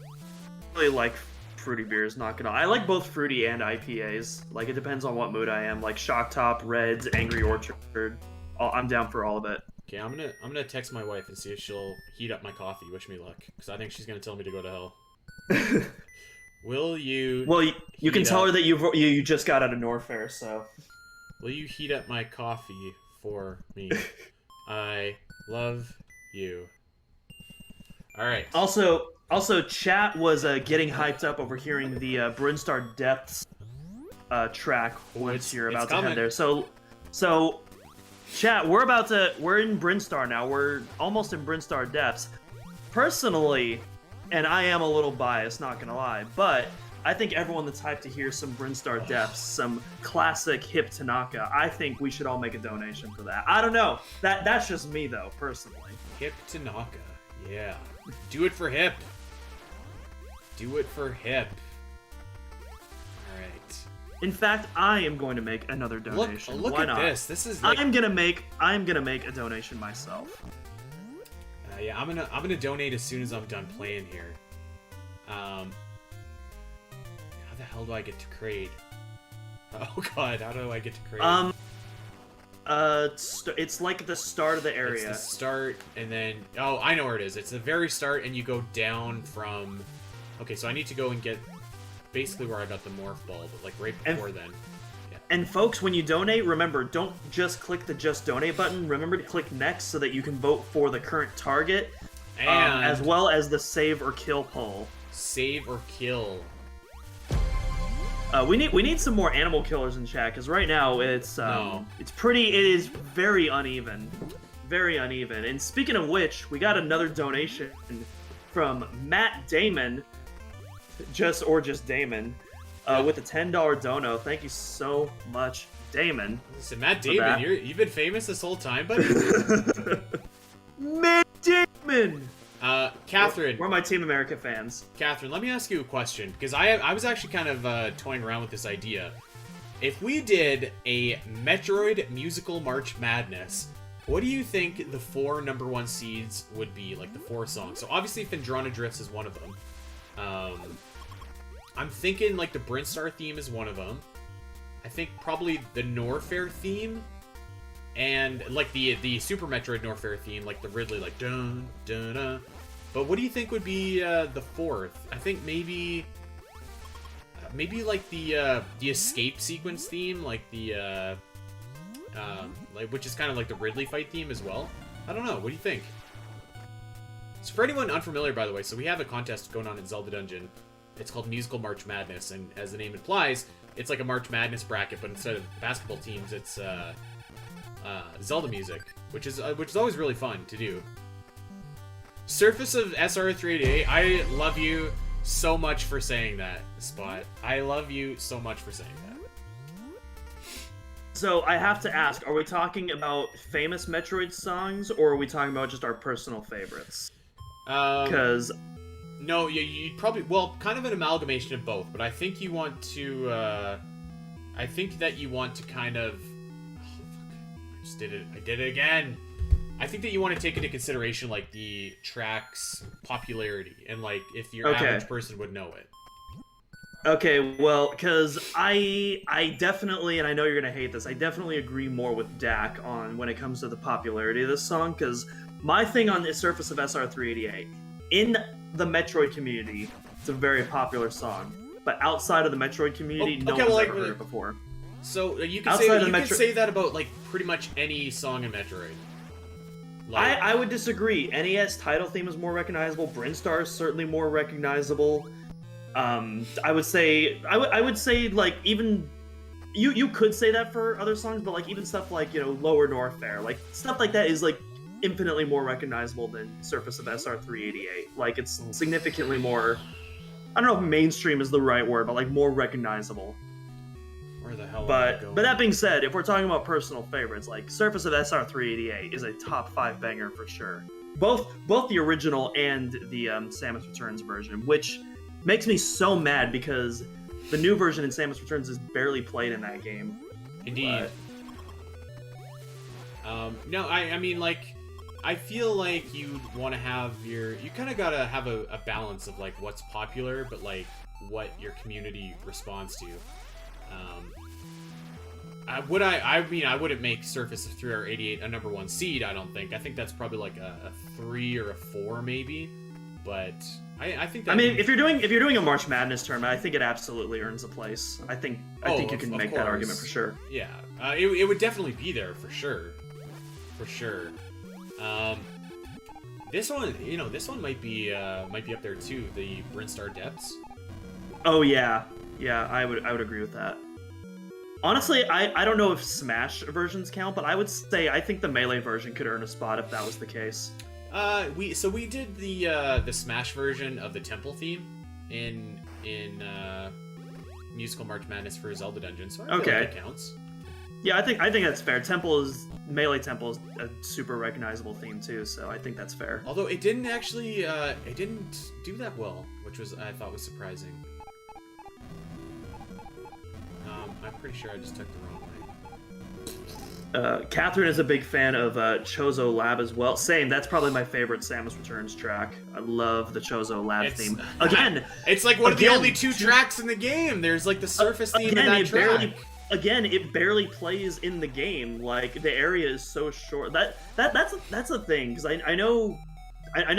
I really like fruity beers, not gonna. I like both fruity and IPAs. Like it depends on what mood I am. Like Shock Top, Reds, Angry Orchard. I'm down for all of it. Okay, I'm gonna text my wife and see if she'll heat up my coffee. Wish me luck, because I think she's gonna tell me to go to hell. Will you? Well, you can tell her that you just got out of Norfair, so. Will you heat up my coffee for me? I love you. All right. Also, chat was getting hyped up over hearing the Brinstar Depths track once you're about to head there. So, chat, we're in Brinstar now. We're almost in Brinstar Depths. Personally, and I am a little biased, not gonna lie, but I think everyone that's hyped to hear some Brinstar Depths, some classic hip Tanaka, I think we should all make a donation for that. I don't know. That's just me though, personally. Hip Tanaka, yeah. Do it for hip. Do it for hip. All right. In fact, I am going to make another donation. Look Why at not? this. This is. Like... I'm gonna make a donation myself. Yeah, I'm gonna donate as soon as I'm done playing here. How the hell do I get to trade? Oh god, how do I get to trade? It's like the start of the area. It's the start, and then I know where it is. It's the very start, and you go down from. Okay, so I need to go and get basically where I got the morph ball, but like right before then. Yeah. And folks, when you donate, remember, don't just click the Just Donate button. Remember to click Next so that you can vote for the current target, and as well as the Save or Kill poll. Save or kill. We need some more animal killers in chat, because right now it is very uneven. Very uneven. And speaking of which, we got another donation from Matt Damon, just Damon, with a $10 dono. Thank you so much, Damon. Listen, Matt Damon, you've been famous this whole time, buddy. Matt Damon! Catherine. We're my Team America fans. Catherine, let me ask you a question, because I was actually kind of toying around with this idea. If we did a Metroid musical March Madness, what do you think the 4 #1 seeds would be? Like the 4 songs. So obviously Phendrana Drifts is one of them. I'm thinking like the Brintstar theme is one of them. I think probably the Norfair theme, and like the Super Metroid Norfair theme, like the Ridley, like dun dun dun. But what do you think would be the 4th? I think maybe like the escape sequence theme, like the like, which is kind of like the Ridley fight theme as well. I don't know. What do you think? So for anyone unfamiliar, by the way, so we have a contest going on in Zelda Dungeon. It's called Musical March Madness, and as the name implies, it's like a March Madness bracket, but instead of basketball teams, it's Zelda music, which is always really fun to do. Surface of SR388, I love you so much for saying that, Spot. I love you so much for saying that. So I have to ask, are we talking about famous Metroid songs, or are we talking about just our personal favorites? Because... No, you'd probably... Well, kind of an amalgamation of both, but I think you want to... I think that you want to kind of... Oh, fuck. I just did it. I did it again! I think that you want to take into consideration, like, the track's popularity, and, like, if your average person would know it. Okay, well, because I definitely, and I know you're going to hate this, I definitely agree more with Dak on when it comes to the popularity of this song, because my thing on the Surface of SR388, in the Metroid community, it's a very popular song, but outside of the Metroid community, no one's ever heard it before. So you can say that about, like, pretty much any song in Metroid. Like... I would disagree. NES title theme is more recognizable. Brintstar is certainly more recognizable. I would say like even you could say that for other songs, but like even stuff like, you know, Lower Norfair, like stuff like that is like infinitely more recognizable than Surface of SR388. Like it's significantly more, I don't know if mainstream is the right word, but like more recognizable. Where the hell but that being said, if we're talking about personal favorites, like Surface of SR388 is a top 5 banger for sure. Both the original and the Samus Returns version, which makes me so mad because the new version in Samus Returns is barely played in that game. Indeed. But... no, I mean, like, I feel like you want to have you kind of gotta have a balance of, like, what's popular, but, like, what your community responds to. I wouldn't make Surface of 388 a #1 seed, I don't think. I think that's probably, like, a 3 or a 4, maybe. But... I think that... I mean, if you're doing a March Madness tournament, I think it absolutely earns a place. I think you can make that argument for sure. Yeah, it would definitely be there for sure, This one, you know, might be up there too. The Brintstar Depths. Oh yeah, I would agree with that. Honestly, I don't know if Smash versions count, but I would say I think the Melee version could earn a spot if that was the case. We did the Smash version of the Temple theme in Musical March Madness for Zelda Dungeon, so I feel like it counts. Yeah, I think that's fair. Melee Temple is a super recognizable theme too, so I think that's fair. Although it didn't actually it didn't do that well, which I thought was surprising. I'm pretty sure I just took the wrong way. Catherine is a big fan of Chozo Lab as well. Same, that's probably my favorite Samus Returns track. I love the Chozo Lab theme. Again, it's like one of the only 2 tracks in the game. There's like the surface theme in that track. It barely plays in the game. Like the area is so short. That's a thing, because I know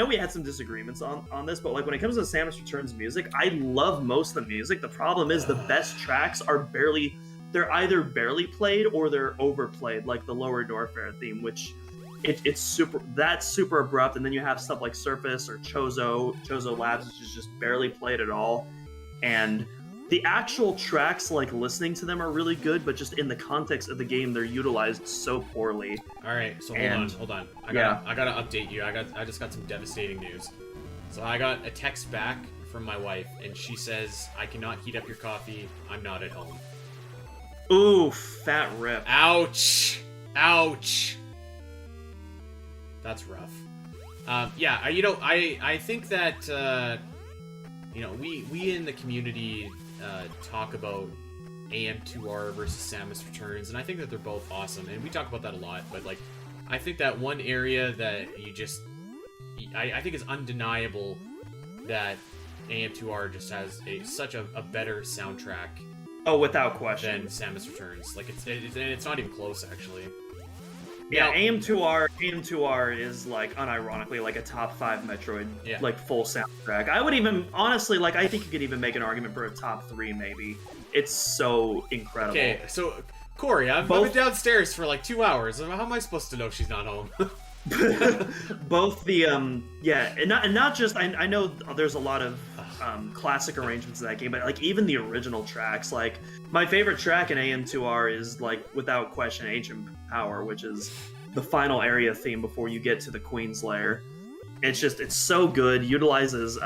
we had some disagreements on this, but like when it comes to Samus Returns music, I love most of the music. The problem is the best tracks are they're either barely played or they're overplayed, like the Lower Norfair theme, which it's super abrupt, and then you have stuff like Surface or Chozo Labs, which is just barely played at all. And the actual tracks, like listening to them, are really good, but just in the context of the game, they're utilized so poorly. All right, so hold on. I gotta update you. I just got some devastating news. So I got a text back from my wife, and she says, "I cannot heat up your coffee. I'm not at home." Ooh, fat rip. Ouch! Ouch! That's rough. Yeah, I think that we in the community talk about AM2R versus Samus Returns, and I think that they're both awesome, and we talk about that a lot. But like, I think that one area that I think it's undeniable that AM2R just has such a better soundtrack. Oh, without question. Than Samus Returns. Like it's not even close actually. Yeah, AM2R is like unironically like a top 5 Metroid like full soundtrack. I would even honestly like I think you could even make an argument for a top 3 maybe. It's so incredible. Okay, so Corey, I've been downstairs for like 2 hours. How am I supposed to know she's not home? Both the and not just I know there's a lot of classic arrangements in that game, but like even the original tracks, like my favorite track in AM2R is like without question Ancient Power, which is the final area theme before you get to the Queen's Lair. It's so good, utilizes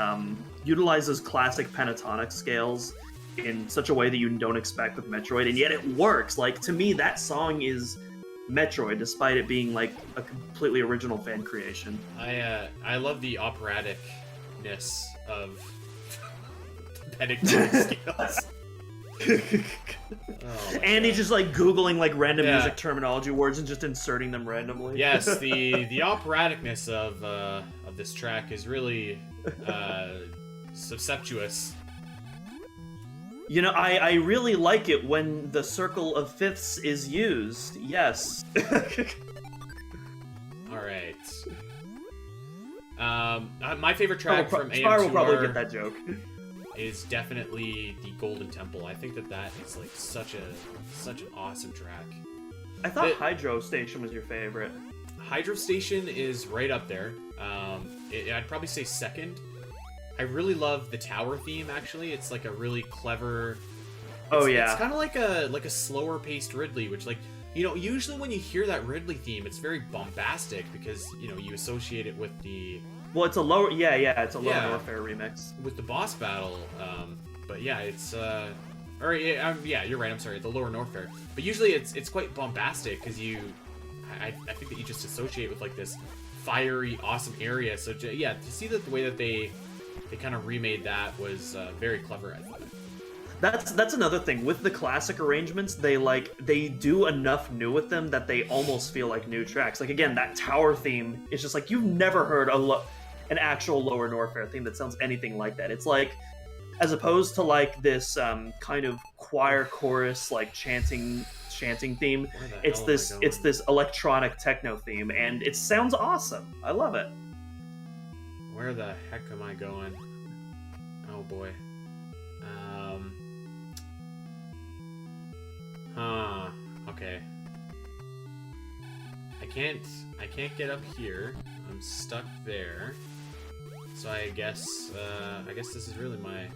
classic pentatonic scales in such a way that you don't expect with Metroid, and yet it works. Like to me that song is Metroid, despite it being like a completely original fan creation. I love the operaticness of pentatonic scales. And he's just like googling like random music terminology words and just inserting them randomly. Yes, the operaticness of this track is really subceptuous. You know, I really like it when the circle of fifths is used. Yes. All right. My favorite track from AM2R Spyro will probably get that joke. Is definitely the Golden Temple. I think that is like such an awesome track. I thought Hydro Station was your favorite. Hydro Station is right up there. I'd probably say second. I really love the tower theme. Actually, it's like a really clever. It's kind of like a slower paced Ridley, which like usually when you hear that Ridley theme, it's very bombastic because you associate it with the. Well, it's a lower, it's a lower Norfair remix with the boss battle. But yeah, it's you're right. I'm sorry, the lower Norfair. But usually it's quite bombastic because I think that you just associate with like this fiery, awesome area. So to see that the way that they kind of remade that was very clever, I thought. That's another thing with the classic arrangements. They do enough new with them that they almost feel like new tracks. Like again, that tower theme is just like you've never heard an actual lower Norfair theme that sounds anything like that. It's like, as opposed to like this kind of choir chorus like chanting theme, it's this electronic techno theme, and it sounds awesome. I love it. Where the heck am I going? Oh boy. Okay. I can't get up here. I'm stuck there. So I guess this is really my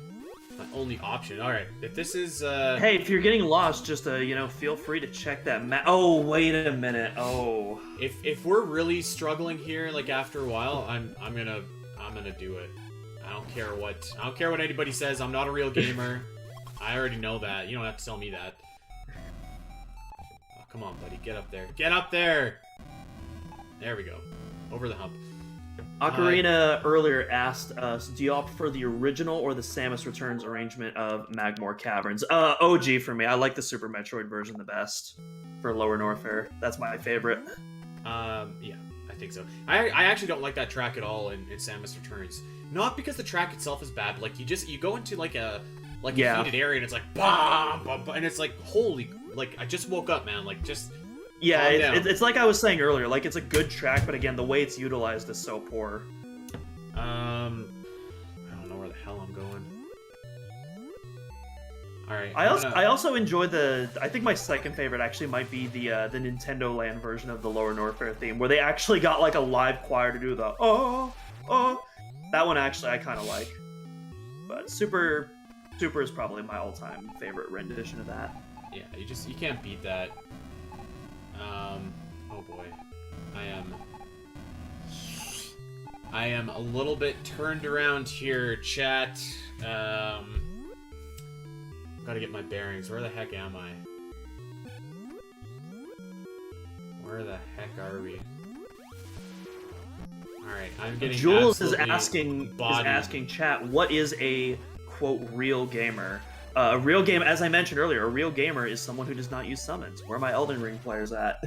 only option. All right, if this is Hey, if you're getting lost, just feel free to check that map. Oh, wait a minute. Oh. If we're really struggling here, like after a while, I'm gonna do it. I don't care what anybody says. I'm not a real gamer. I already know that. You don't have to tell me that. Oh, come on, buddy. Get up there. Get up there! There we go. Over the hump. Ocarina earlier asked us, do y'all prefer the original or the Samus Returns arrangement of Magmore Caverns? OG for me. I like the Super Metroid version the best for Lower Norfair. That's my favorite. Yeah, I think so. I actually don't like that track at all in Samus Returns. Not because the track itself is bad, but like you go into like a heated area and it's like bah, bah, bah, and it's like holy, like I just woke up, man, like just it's like I was saying earlier, like it's a good track, but again the way it's utilized is so poor. I don't know where the hell I'm going. All right. I also enjoy I think my second favorite actually might be the Nintendo Land version of the Lower Norfair theme, where they actually got like a live choir to do the that one actually I kind of like. But Super is probably my all-time favorite rendition of that. Yeah, you can't beat that. Oh boy, I am a little bit turned around here, chat. Gotta get my bearings. Where the heck am I? Where the heck are we? Alright, I'm getting Jules is absolutely asking chat, what is a quote real gamer? A real game, as I mentioned earlier, a real gamer is someone who does not use summons. Where are my Elden Ring players at?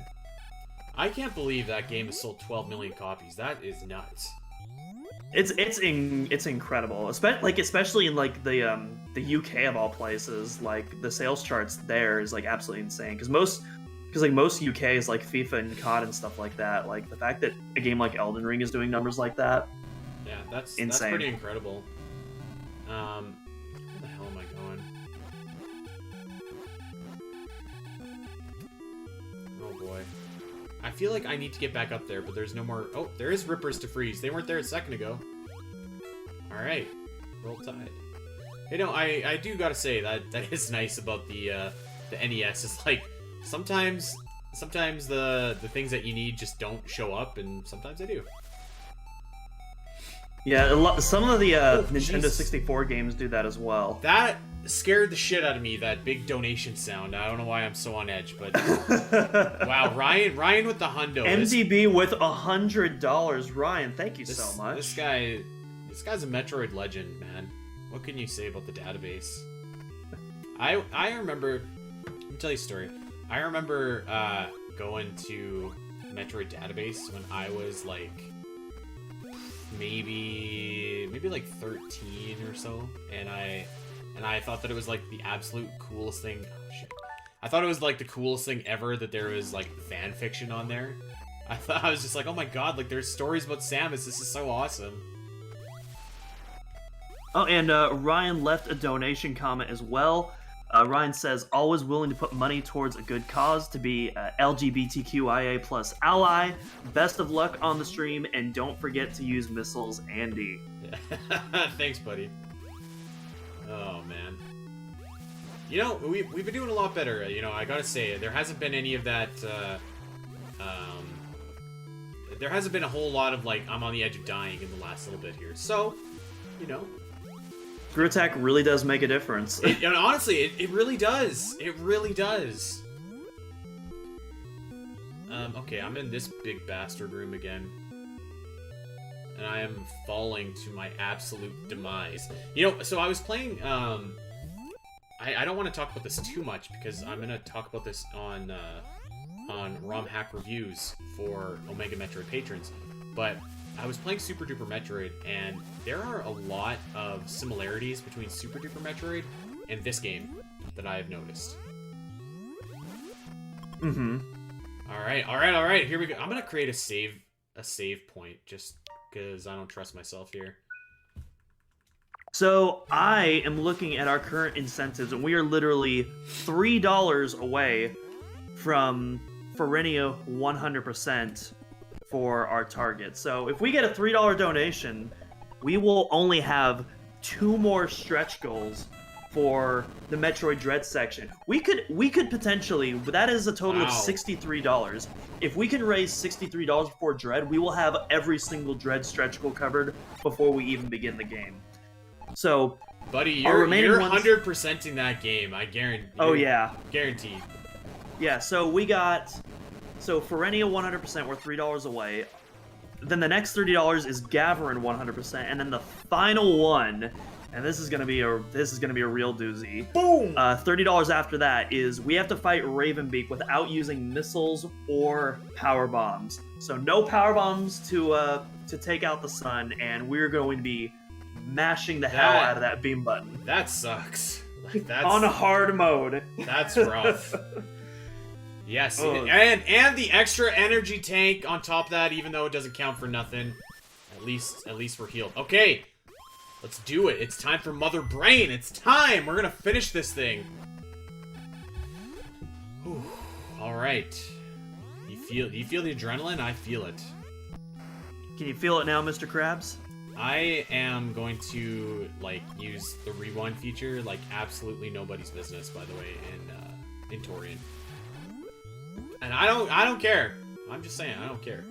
I can't believe that game has sold 12 million copies. That is nuts. It's incredible, especially in like the UK of all places. Like the sales charts there is like absolutely insane because most UK is like FIFA and COD and stuff like that. Like the fact that a game like Elden Ring is doing numbers like that, yeah, that's insane. Pretty incredible. Where the hell am I going? Oh boy. I feel like I need to get back up there, but there's no more... Oh, there is rippers to freeze. They weren't there a second ago. Alright. Roll Tide. You know, I do gotta say, that is nice about the NES. It's like, sometimes the things that you need just don't show up, and sometimes they do. Yeah, some of the Nintendo Jesus. 64 games do that as well. That scared the shit out of me, that big donation sound. I don't know why I'm so on edge, but... Wow, Ryan with the hundo. MDB with $100. Ryan, thank you so much. This guy's a Metroid legend, man. What can you say about the database? I remember... Let me tell you a story. I remember going to Metroid database when I was like... maybe like 13 or so, and I thought that it was like the absolute coolest thing. Oh shit! I thought it was like the coolest thing ever that there was like fan fiction on there. I was just like, oh my god, like there's stories about Samus. This is so awesome. Oh, and Ryan left a donation comment as well. Ryan says, always willing to put money towards a good cause, to be LGBTQIA plus ally. Best of luck on the stream, and don't forget to use missiles, Andy. Thanks, buddy. Oh, man. You know, we've been doing a lot better. You know, I gotta say, there hasn't been any of that, there hasn't been a whole lot of, like, I'm on the edge of dying in the last little bit here. So, you know. Screw attack really does make a difference. And honestly, it really does. It really does. Okay, I'm in this big bastard room again. And I am falling to my absolute demise. You know, so I was playing, I don't want to talk about this too much, because I'm going to talk about this on ROM Hack Reviews for Omega Metroid patrons. But I was playing Super Duper Metroid, and there are a lot of similarities between Super Duper Metroid and this game that I have noticed. Mm-hmm. Alright, here we go. I'm gonna create a save point, just because I don't trust myself here. So, I am looking at our current incentives, and we are literally $3 away from Ferenia 100%. For our target. So if we get a $3 donation, we will only have 2 more stretch goals for the Metroid Dread section. We could potentially, that is a total of $63. If we can raise $63 before Dread, we will have every single Dread stretch goal covered before we even begin the game. So, buddy, you're 100%ing that game. I guarantee. Oh yeah, guaranteed. Yeah. So we got. So Ferenia 100%, we're $3 away. Then the next $30 is Gavarin 100%, and then the final one, and this is gonna be a real doozy. Boom! $30 after that is we have to fight Ravenbeak without using missiles or power bombs. So no power bombs to take out the sun, and we're going to be mashing the hell out of that beam button. That sucks. That's on hard mode. That's rough. Yes, and the extra energy tank on top of that, even though it doesn't count for nothing. At least we're healed. Okay, let's do it. It's time for Mother Brain. It's time. We're gonna finish this thing. Whew. All right. You feel the adrenaline? I feel it. Can you feel it now, Mr. Krabs? I am going to like use the rewind feature like absolutely nobody's business. By the way, in Torian. And I don't care. I'm just saying, I don't care.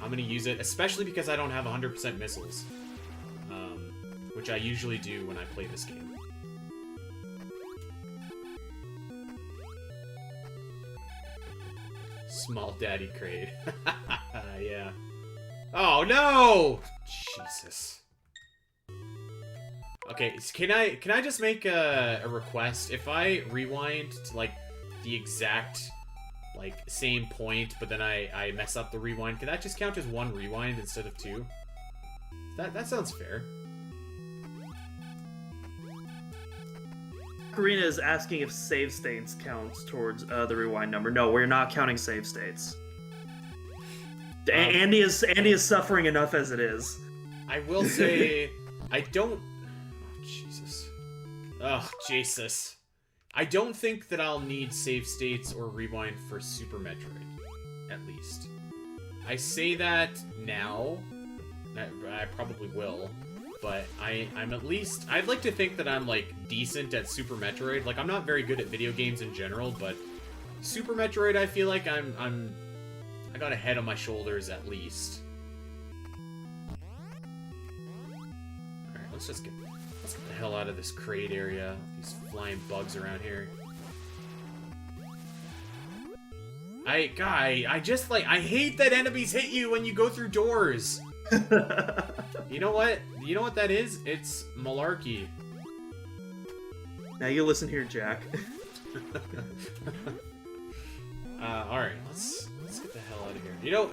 I'm gonna use it, especially because I don't have 100% missiles. Which I usually do when I play this game. Small Daddy Kraid. Yeah. Oh no! Jesus. Okay, can I just make a request? If I rewind to like the exact like same point, but then I mess up the rewind, can that just count as one rewind instead of two? That sounds fair. Karina is asking if save states counts towards the rewind number. No, we're not counting save states. Andy is suffering enough as it is. I will say I don't. Oh, Jesus. Oh, Jesus. I don't think that I'll need save states or rewind for Super Metroid, at least. I say that now. I probably will, but I'm at least. I'd like to think that I'm like decent at Super Metroid. Like I'm not very good at video games in general, but Super Metroid, I feel like I got a head on my shoulders at least. All right, let's get the hell out of this crate area. These flying bugs around here. I just like I hate that enemies hit you when you go through doors. You know what? You know what that is? It's malarkey. Now you listen here, Jack. Alright, let's get the hell out of here. You know,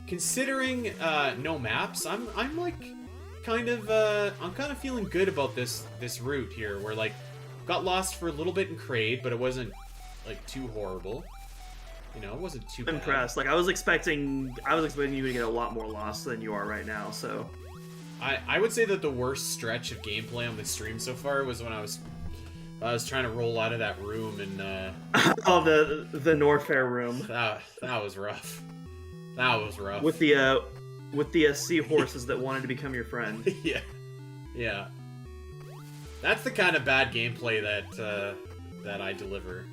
considering no maps, I'm like kind of feeling good about this route here, where like got lost for a little bit in Kraid, but it wasn't like too horrible. You know, it wasn't too bad. Impressed. Like I was expecting you to get a lot more lost than you are right now, so I would say that the worst stretch of gameplay on the stream so far was when I was trying to roll out of that room and oh, the Norfair room. That was rough. That was rough. With the seahorses that wanted to become your friend. Yeah. That's the kind of bad gameplay that I deliver.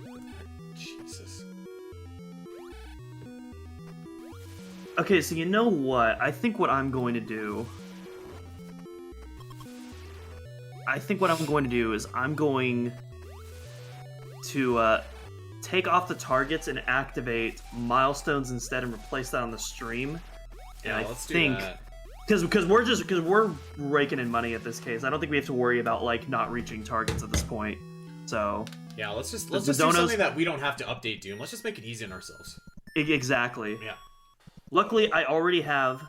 Jesus. Okay, so you know what? I think what I'm going to do is I'm going to take off the targets and activate milestones instead and replace that on the stream. Yeah, and let's do that. Because we're raking in money at this case. I don't think we have to worry about like not reaching targets at this point. So yeah, let's just do something that we don't have to update Doom. Let's just make it easy on ourselves. Exactly. Yeah. Luckily, I already have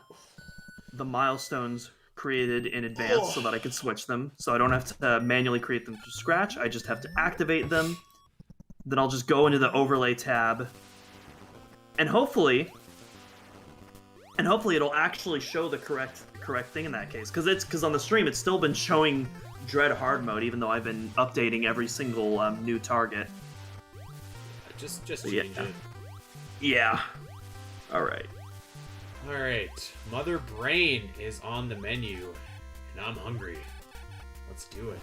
the milestones created in advance so that I can switch them. So I don't have to manually create them from scratch. I just have to activate them. Then I'll just go into the overlay tab. And hopefully it'll actually show the correct thing in that case. Because on the stream, it's still been showing Dread Hard Mode, even though I've been updating every single new target. Just change it. Yeah. Alright. Alright, Mother Brain is on the menu, and I'm hungry. Let's do it.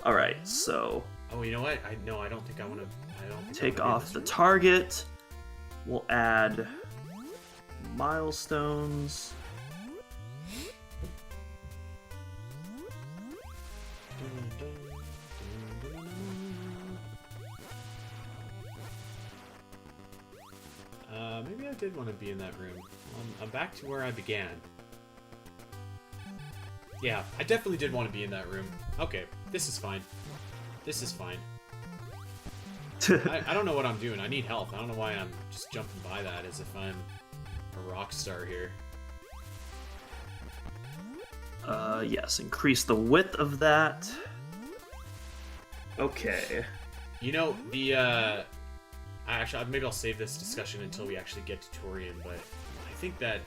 Alright, so... Oh, you know what? I don't think I want to... Take off the target. We'll add milestones. Maybe I did want to be in that room. I'm back to where I began. Yeah, I definitely did want to be in that room. Okay, this is fine. This is fine. I don't know what I'm doing. I need help. I don't know why I'm just jumping by that as if I'm a rock star here. Yes, increase the width of that. Okay. You know, the, actually, maybe I'll save this discussion until we actually get to Torian, but I think that,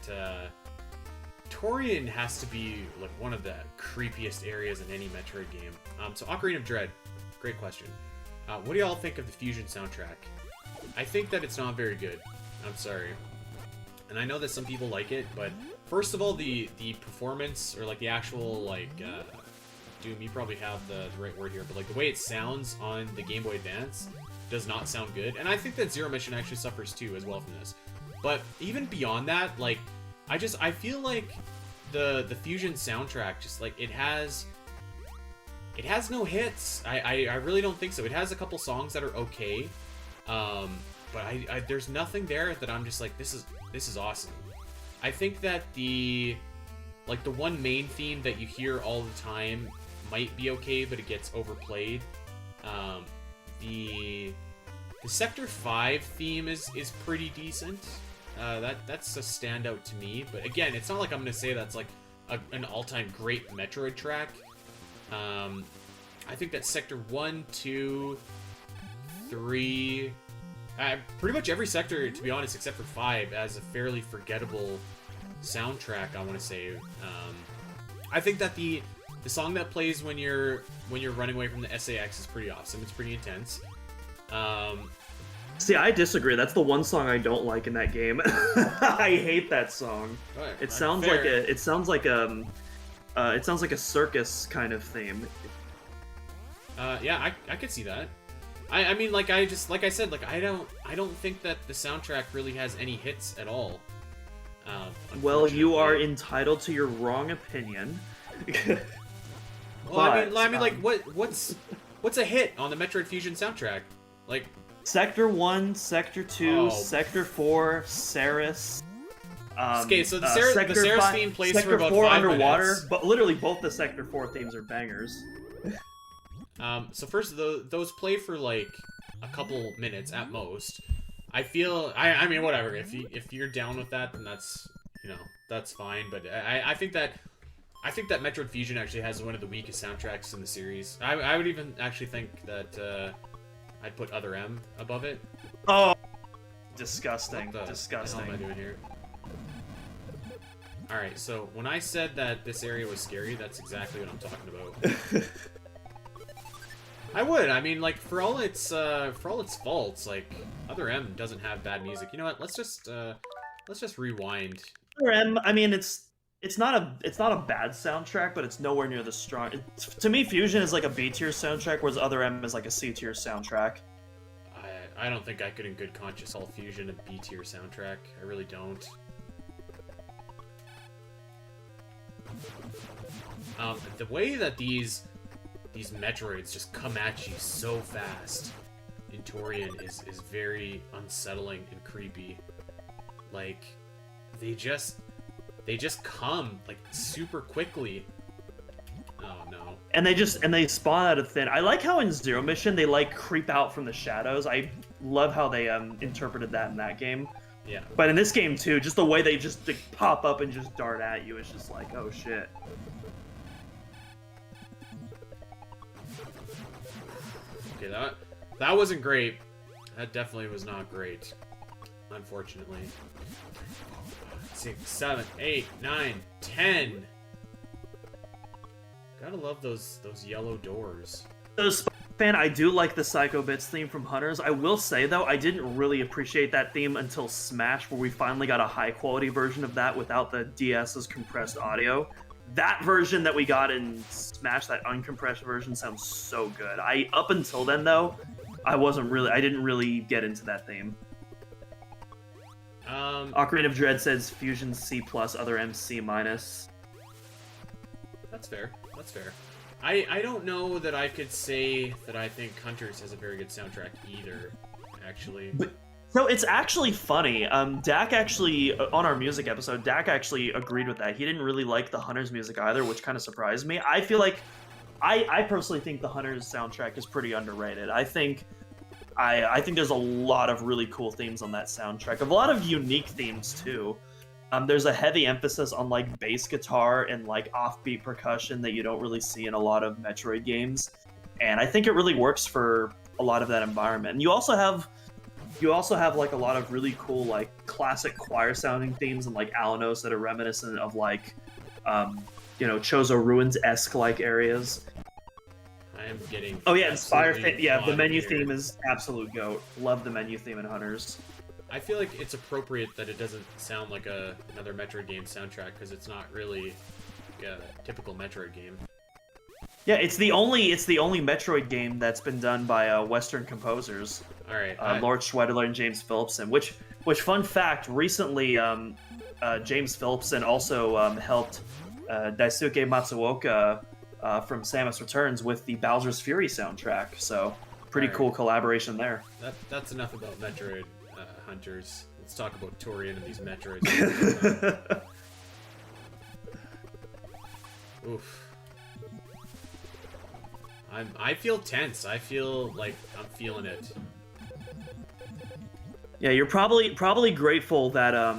Torian has to be, like, one of the creepiest areas in any Metroid game. So Ocarina of Dread, great question. What do y'all think of the Fusion soundtrack? I think that it's not very good. I'm sorry. And I know that some people like it, but first of all, the performance, or like the actual, like, Doom, you probably have the right word here, but like the way it sounds on the Game Boy Advance does not sound good. And I think that Zero Mission actually suffers too as well from this. But even beyond that, like, I feel like the Fusion soundtrack, just like, it has no hits. I really don't think so. It has a couple songs that are okay. but there's nothing there that I'm just like, this is awesome. I think that the one main theme that you hear all the time might be okay, but it gets overplayed. The Sector 5 theme is pretty decent. That's a standout to me. But again, it's not like I'm gonna say that's like an all-time great Metroid track. I think that Sector 1, 2, 3, pretty much every sector, to be honest, except for 5, has a fairly forgettable soundtrack, I want to say. I think that the song that plays when you're running away from the SAX is pretty awesome. It's pretty intense. See, I disagree. That's the one song I don't like in that game. I hate that song. Right, it sounds like a circus kind of theme. Yeah, I could see that. I mean, like I said, like I don't think that the soundtrack really has any hits at all. Well, you are entitled to your wrong opinion. Well, I mean, like what's a hit on the Metroid Fusion soundtrack? Like Sector 1, Sector 2, Sector 4, Ceres. Okay, so the Ceres theme plays for about 5 underwater, minutes. But literally both the Sector 4 themes are bangers. So first, those play for like a couple minutes at most. I mean, whatever. If you're down with that, then that's fine. But I think that Metroid Fusion actually has one of the weakest soundtracks in the series. I would even actually think that I'd put Other M above it. Oh, disgusting! Disgusting. What the hell am I doing here? All right, so when I said that this area was scary, that's exactly what I'm talking about. I would. I mean, like for all its faults, like Other M doesn't have bad music. You know what? Let's just rewind. Other M. I mean, it's not a bad soundtrack, but it's nowhere near the strong. To me, Fusion is like a B tier soundtrack, whereas Other M is like a C tier soundtrack. I don't think I could, in good conscience, call Fusion a B tier soundtrack. I really don't. The way that these Metroids just come at you so fast in Torian is very unsettling and creepy. Like they just come like super quickly. Oh no. And they spawn out of thin. I like how in Zero Mission they like creep out from the shadows. I love how they interpreted that in that game. Yeah. But in this game too, just the way they just like, pop up and just dart at you is just like, oh shit. Okay, that wasn't great. That definitely was not great. Unfortunately. 6, 7, 8, 9, 10. Gotta love those yellow doors. Fan, I do like the Psycho Bits theme from Hunters. I will say though, I didn't really appreciate that theme until Smash, where we finally got a high quality version of that without the DS's compressed audio. That version that we got in Smash, that uncompressed version, sounds so good. Up until then though, I didn't really get into that theme. Ocarina of Dread says Fusion C+, Other M C-. That's fair. That's fair. I don't know that I could say that I think Hunters has a very good soundtrack either, actually. So it's actually funny. Dak actually, on our music episode, Dak actually agreed with that. He didn't really like the Hunters music either, which kind of surprised me. I feel like, I personally think the Hunters soundtrack is pretty underrated. I think there's a lot of really cool themes on that soundtrack. A lot of unique themes too. There's a heavy emphasis on like bass guitar and like offbeat percussion that you don't really see in a lot of Metroid games, and I think it really works for a lot of that environment. And you also have like a lot of really cool like classic choir sounding themes and like Alanos that are reminiscent of like Chozo Ruins-esque like areas. I am getting. Oh yeah, Inspire. Yeah, the menu theme is absolute goat. Love the menu theme in Hunters. I feel like it's appropriate that it doesn't sound like another Metroid game soundtrack, because it's not really a typical Metroid game. Yeah, it's the only Metroid game that's been done by Western composers. All right, Lord Schwedler and James Phillipson. Which fun fact? Recently, James Phillipson also helped Daisuke Matsuoka from Samus Returns with the Bowser's Fury soundtrack. So pretty cool collaboration there. That's enough about Metroid. hunters. Let's talk about Torian and these Metroids. Oof. I feel tense. I feel like I'm feeling it. Yeah, you're probably grateful that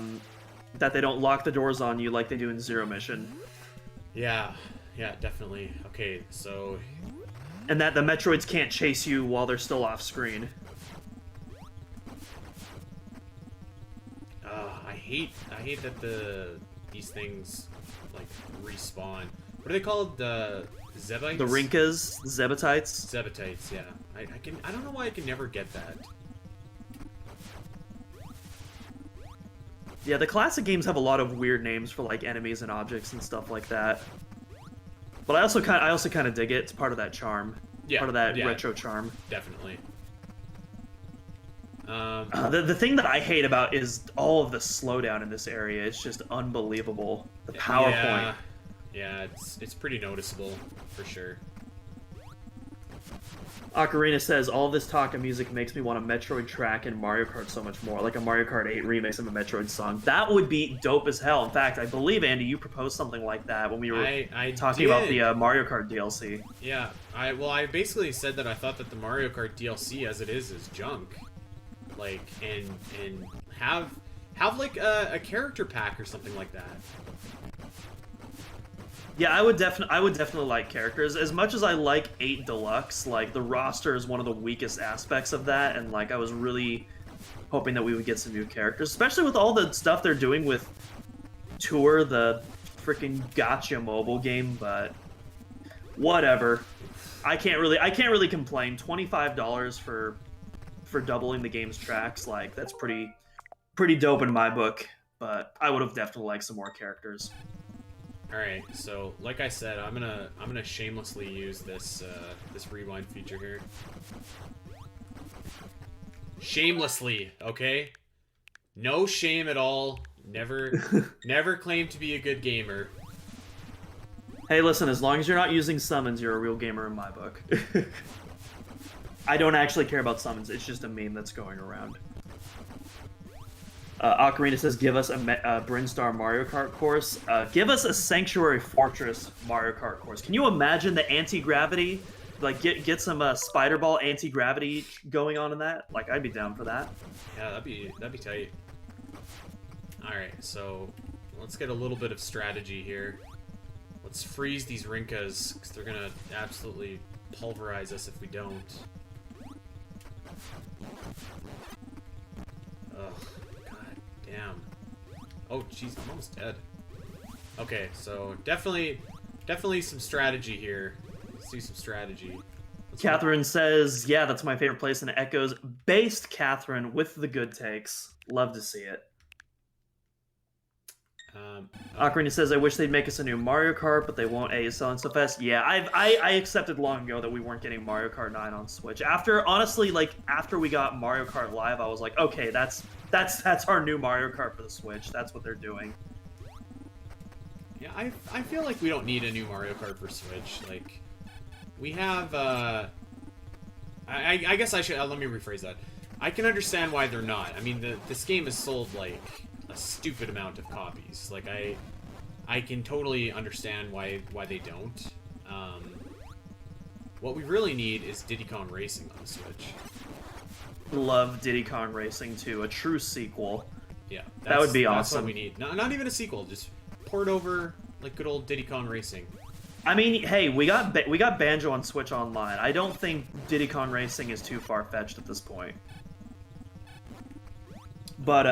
that they don't lock the doors on you like they do in Zero Mission. Yeah, definitely. Okay, so... And that the Metroids can't chase you while they're still off screen. I hate that these things like respawn. What are they called? The Zebites? The Rinkas, the Zebatites. Zebatites, yeah. I don't know why I can never get that. Yeah, the classic games have a lot of weird names for like enemies and objects and stuff like that. But I also kind of dig it. It's part of that charm. Yeah, part of that retro charm. Definitely. The thing that I hate about is all of the slowdown in this area. It's just unbelievable. The PowerPoint. Yeah, it's pretty noticeable for sure. Ocarina says, all this talk of music makes me want a Metroid track in Mario Kart so much more, like a Mario Kart 8 remix of a Metroid song. That would be dope as hell. In fact, I believe, Andy, you proposed something like that when we were talking about the Mario Kart DLC. Yeah, I basically said that I thought that the Mario Kart DLC as it is junk. Like, and have like a character pack or something like that. Yeah, I would definitely like characters. As much as I like 8 Deluxe, like the roster is one of the weakest aspects of that, and like I was really hoping that we would get some new characters, especially with all the stuff they're doing with Tour, the freaking gacha mobile game, but whatever. I can't really complain. $25 for doubling the game's tracks, like that's pretty dope in my book, but I would have definitely liked some more characters. Alright, so like I said, I'm gonna shamelessly use this this rewind feature here. Shamelessly, okay? No shame at all. Never claim to be a good gamer. Hey, listen, as long as you're not using summons, you're a real gamer in my book. I don't actually care about summons, it's just a meme that's going around. Ocarina says, give us a Brinstar Mario Kart course. Give us a Sanctuary Fortress Mario Kart course. Can you imagine the anti-gravity? Like, get some Spider Ball anti-gravity going on in that? Like, I'd be down for that. Yeah, that'd be tight. Alright, so let's get a little bit of strategy here. Let's freeze these Rinkas, because they're gonna absolutely pulverize us if we don't. Ugh. Damn. Oh, jeez, I'm almost dead. Okay, so definitely some strategy here. Let's do some strategy. Catherine says, yeah, that's my favorite place, and it echoes based Catherine with the good takes. Love to see it. Ocarina says, I wish they'd make us a new Mario Kart, but they won't. A is selling so fast. Yeah, I accepted long ago that we weren't getting Mario Kart 9 on Switch. Honestly, after we got Mario Kart Live, I was like, okay, that's our new Mario Kart for the Switch. That's what they're doing. Yeah, I feel like we don't need a new Mario Kart for Switch. Like, we have, I guess I should, let me rephrase that. I can understand why they're not. I mean, this game is sold, like, a stupid amount of copies. Like, I can totally understand why they don't. What we really need is Diddy Kong Racing on the Switch. Love Diddy Kong Racing 2, a true sequel. Yeah, that would be that's awesome. What we need. Not even a sequel, just port over like good old Diddy Kong Racing. I mean, hey, we got Banjo on Switch Online. I don't think Diddy Kong Racing is too far-fetched at this point. But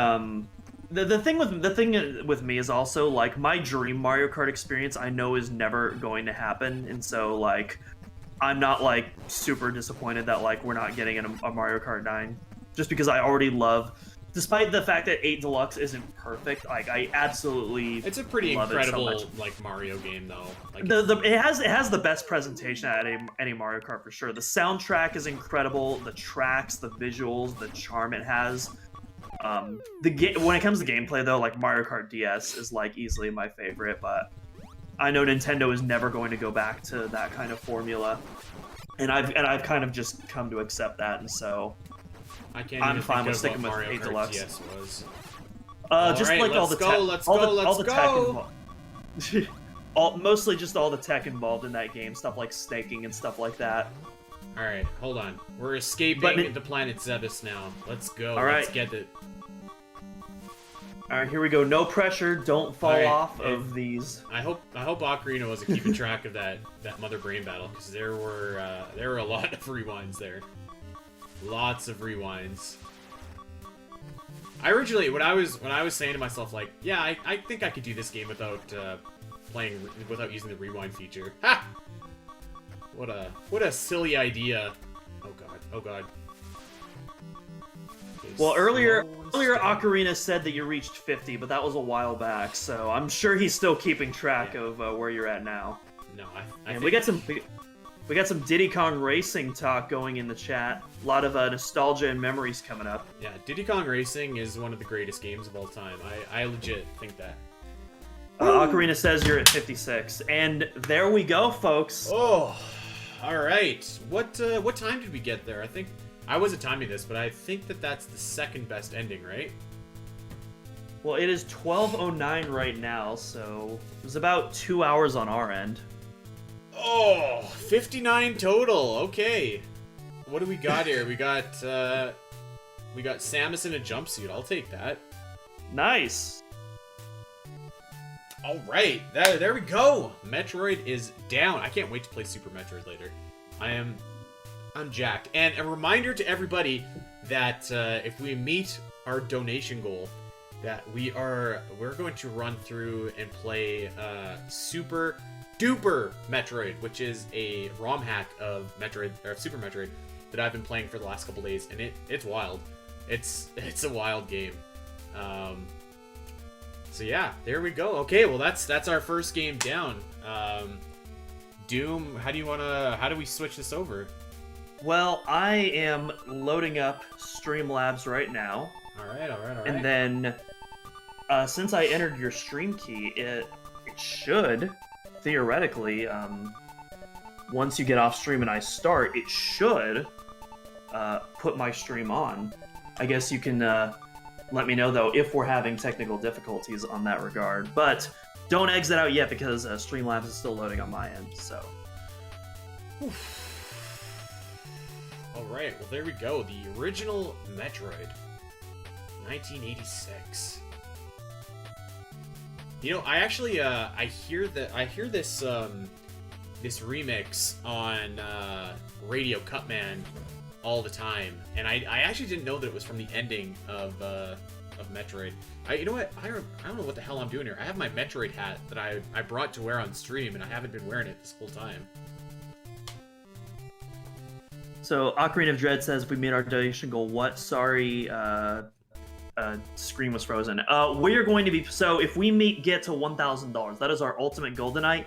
the thing with me is also, like, my dream Mario Kart experience I know is never going to happen, and so, like, I'm not, like, super disappointed that, like, we're not getting a Mario Kart 9, just because I already love, despite the fact that 8 Deluxe isn't perfect, like, I absolutely it's a pretty incredible so like Mario game though. Like, it has the best presentation at any Mario Kart for sure. The soundtrack is incredible, the tracks, the visuals, the charm it has. When it comes to gameplay though, like Mario Kart DS is like easily my favorite, but I know Nintendo is never going to go back to that kind of formula, and I've kind of just come to accept that, and so I can't I'm even fine think with of sticking what with Mario 8 Kart Deluxe. DS was. Just Alright, like all the tech, all the tech involved. Mostly just all the tech involved in that game, stuff like staking and stuff like that. Alright, hold on. We're escaping the planet Zebes now. Let's go. Let's get it. Alright, here we go. No pressure. Don't fall off of these. I hope Ocarina wasn't keeping track of that Mother Brain battle, because there were a lot of rewinds there. Lots of rewinds. I originally, when I was saying to myself, like, yeah, I think I could do this game without without using the rewind feature. Ha! What a silly idea. Oh god. Oh god. Okay, well, earlier Ocarina said that you reached 50, but that was a while back, so I'm sure he's still keeping track of where you're at now. No, and we got some Diddy Kong Racing talk going in the chat. A lot of nostalgia and memories coming up. Yeah, Diddy Kong Racing is one of the greatest games of all time. I legit think that. Ocarina says you're at 56, and there we go, folks. Oh, all right. What time did we get there? I think I wasn't timing this, but I think that's the second best ending, right? Well, it is 12:09 right now, so it was about 2 hours on our end. Oh, 59 total. Okay. What do we got here? We got Samus in a jumpsuit. I'll take that. Nice. All right. There we go. Metroid is down. I can't wait to play Super Metroid later. I'm jacked. And a reminder to everybody that if we meet our donation goal, that we're going to run through and play Super Duper Metroid, which is a ROM hack of Metroid or Super Metroid that I've been playing for the last couple days, and it's wild. It's a wild game. So yeah, there we go. Okay, well that's our first game down. Doom, how do we switch this over? Well, I am loading up Streamlabs right now. All right. And then, since I entered your stream key, it should, theoretically, once you get off stream and I start, it should put my stream on. I guess you can let me know, though, if we're having technical difficulties on that regard. But don't exit out yet, because Streamlabs is still loading on my end, so... Alright, well there we go. The original Metroid. 1986. You know, I actually, I hear this, this remix on, Radio Cutman all the time, and I actually didn't know that it was from the ending of Metroid. You know what? I don't know what the hell I'm doing here. I have my Metroid hat that I brought to wear on stream, and I haven't been wearing it this whole time. So, Ocarina of Dread says, we made our donation goal. What? Sorry, screen was frozen. We are going to be... So, if we get to $1,000, that is our ultimate goal tonight.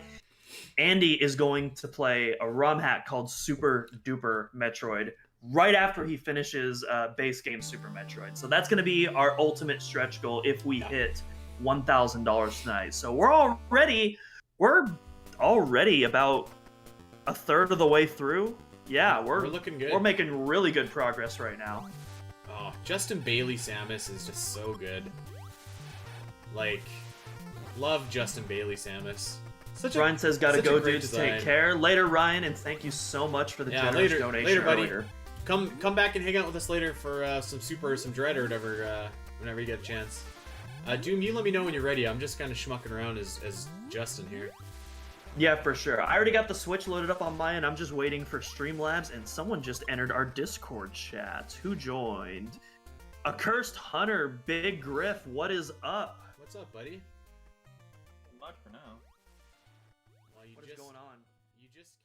Andy is going to play a ROM hack called Super Duper Metroid right after he finishes base game Super Metroid. So that's going to be our ultimate stretch goal if we hit $1,000 tonight. So we're already about a third of the way through. Yeah, we're looking good. We're making really good progress right now. Oh, Justin Bailey Samus is just so good. Like, love Justin Bailey Samus. Ryan says, gotta go, dudes. Take care. Later, Ryan, and thank you so much for the generous donation earlier. Come back and hang out with us later for some Super or some Dread or whatever, whenever you get a chance. Doom, you let me know when you're ready. I'm just kind of schmucking around as Justin here. Yeah, for sure. I already got the Switch loaded up on mine. I'm just waiting for Streamlabs, and someone just entered our Discord chat. Who joined? Accursed Hunter, Big Griff, what is up? What's up, buddy? Not much for now. Well, what is going on? You just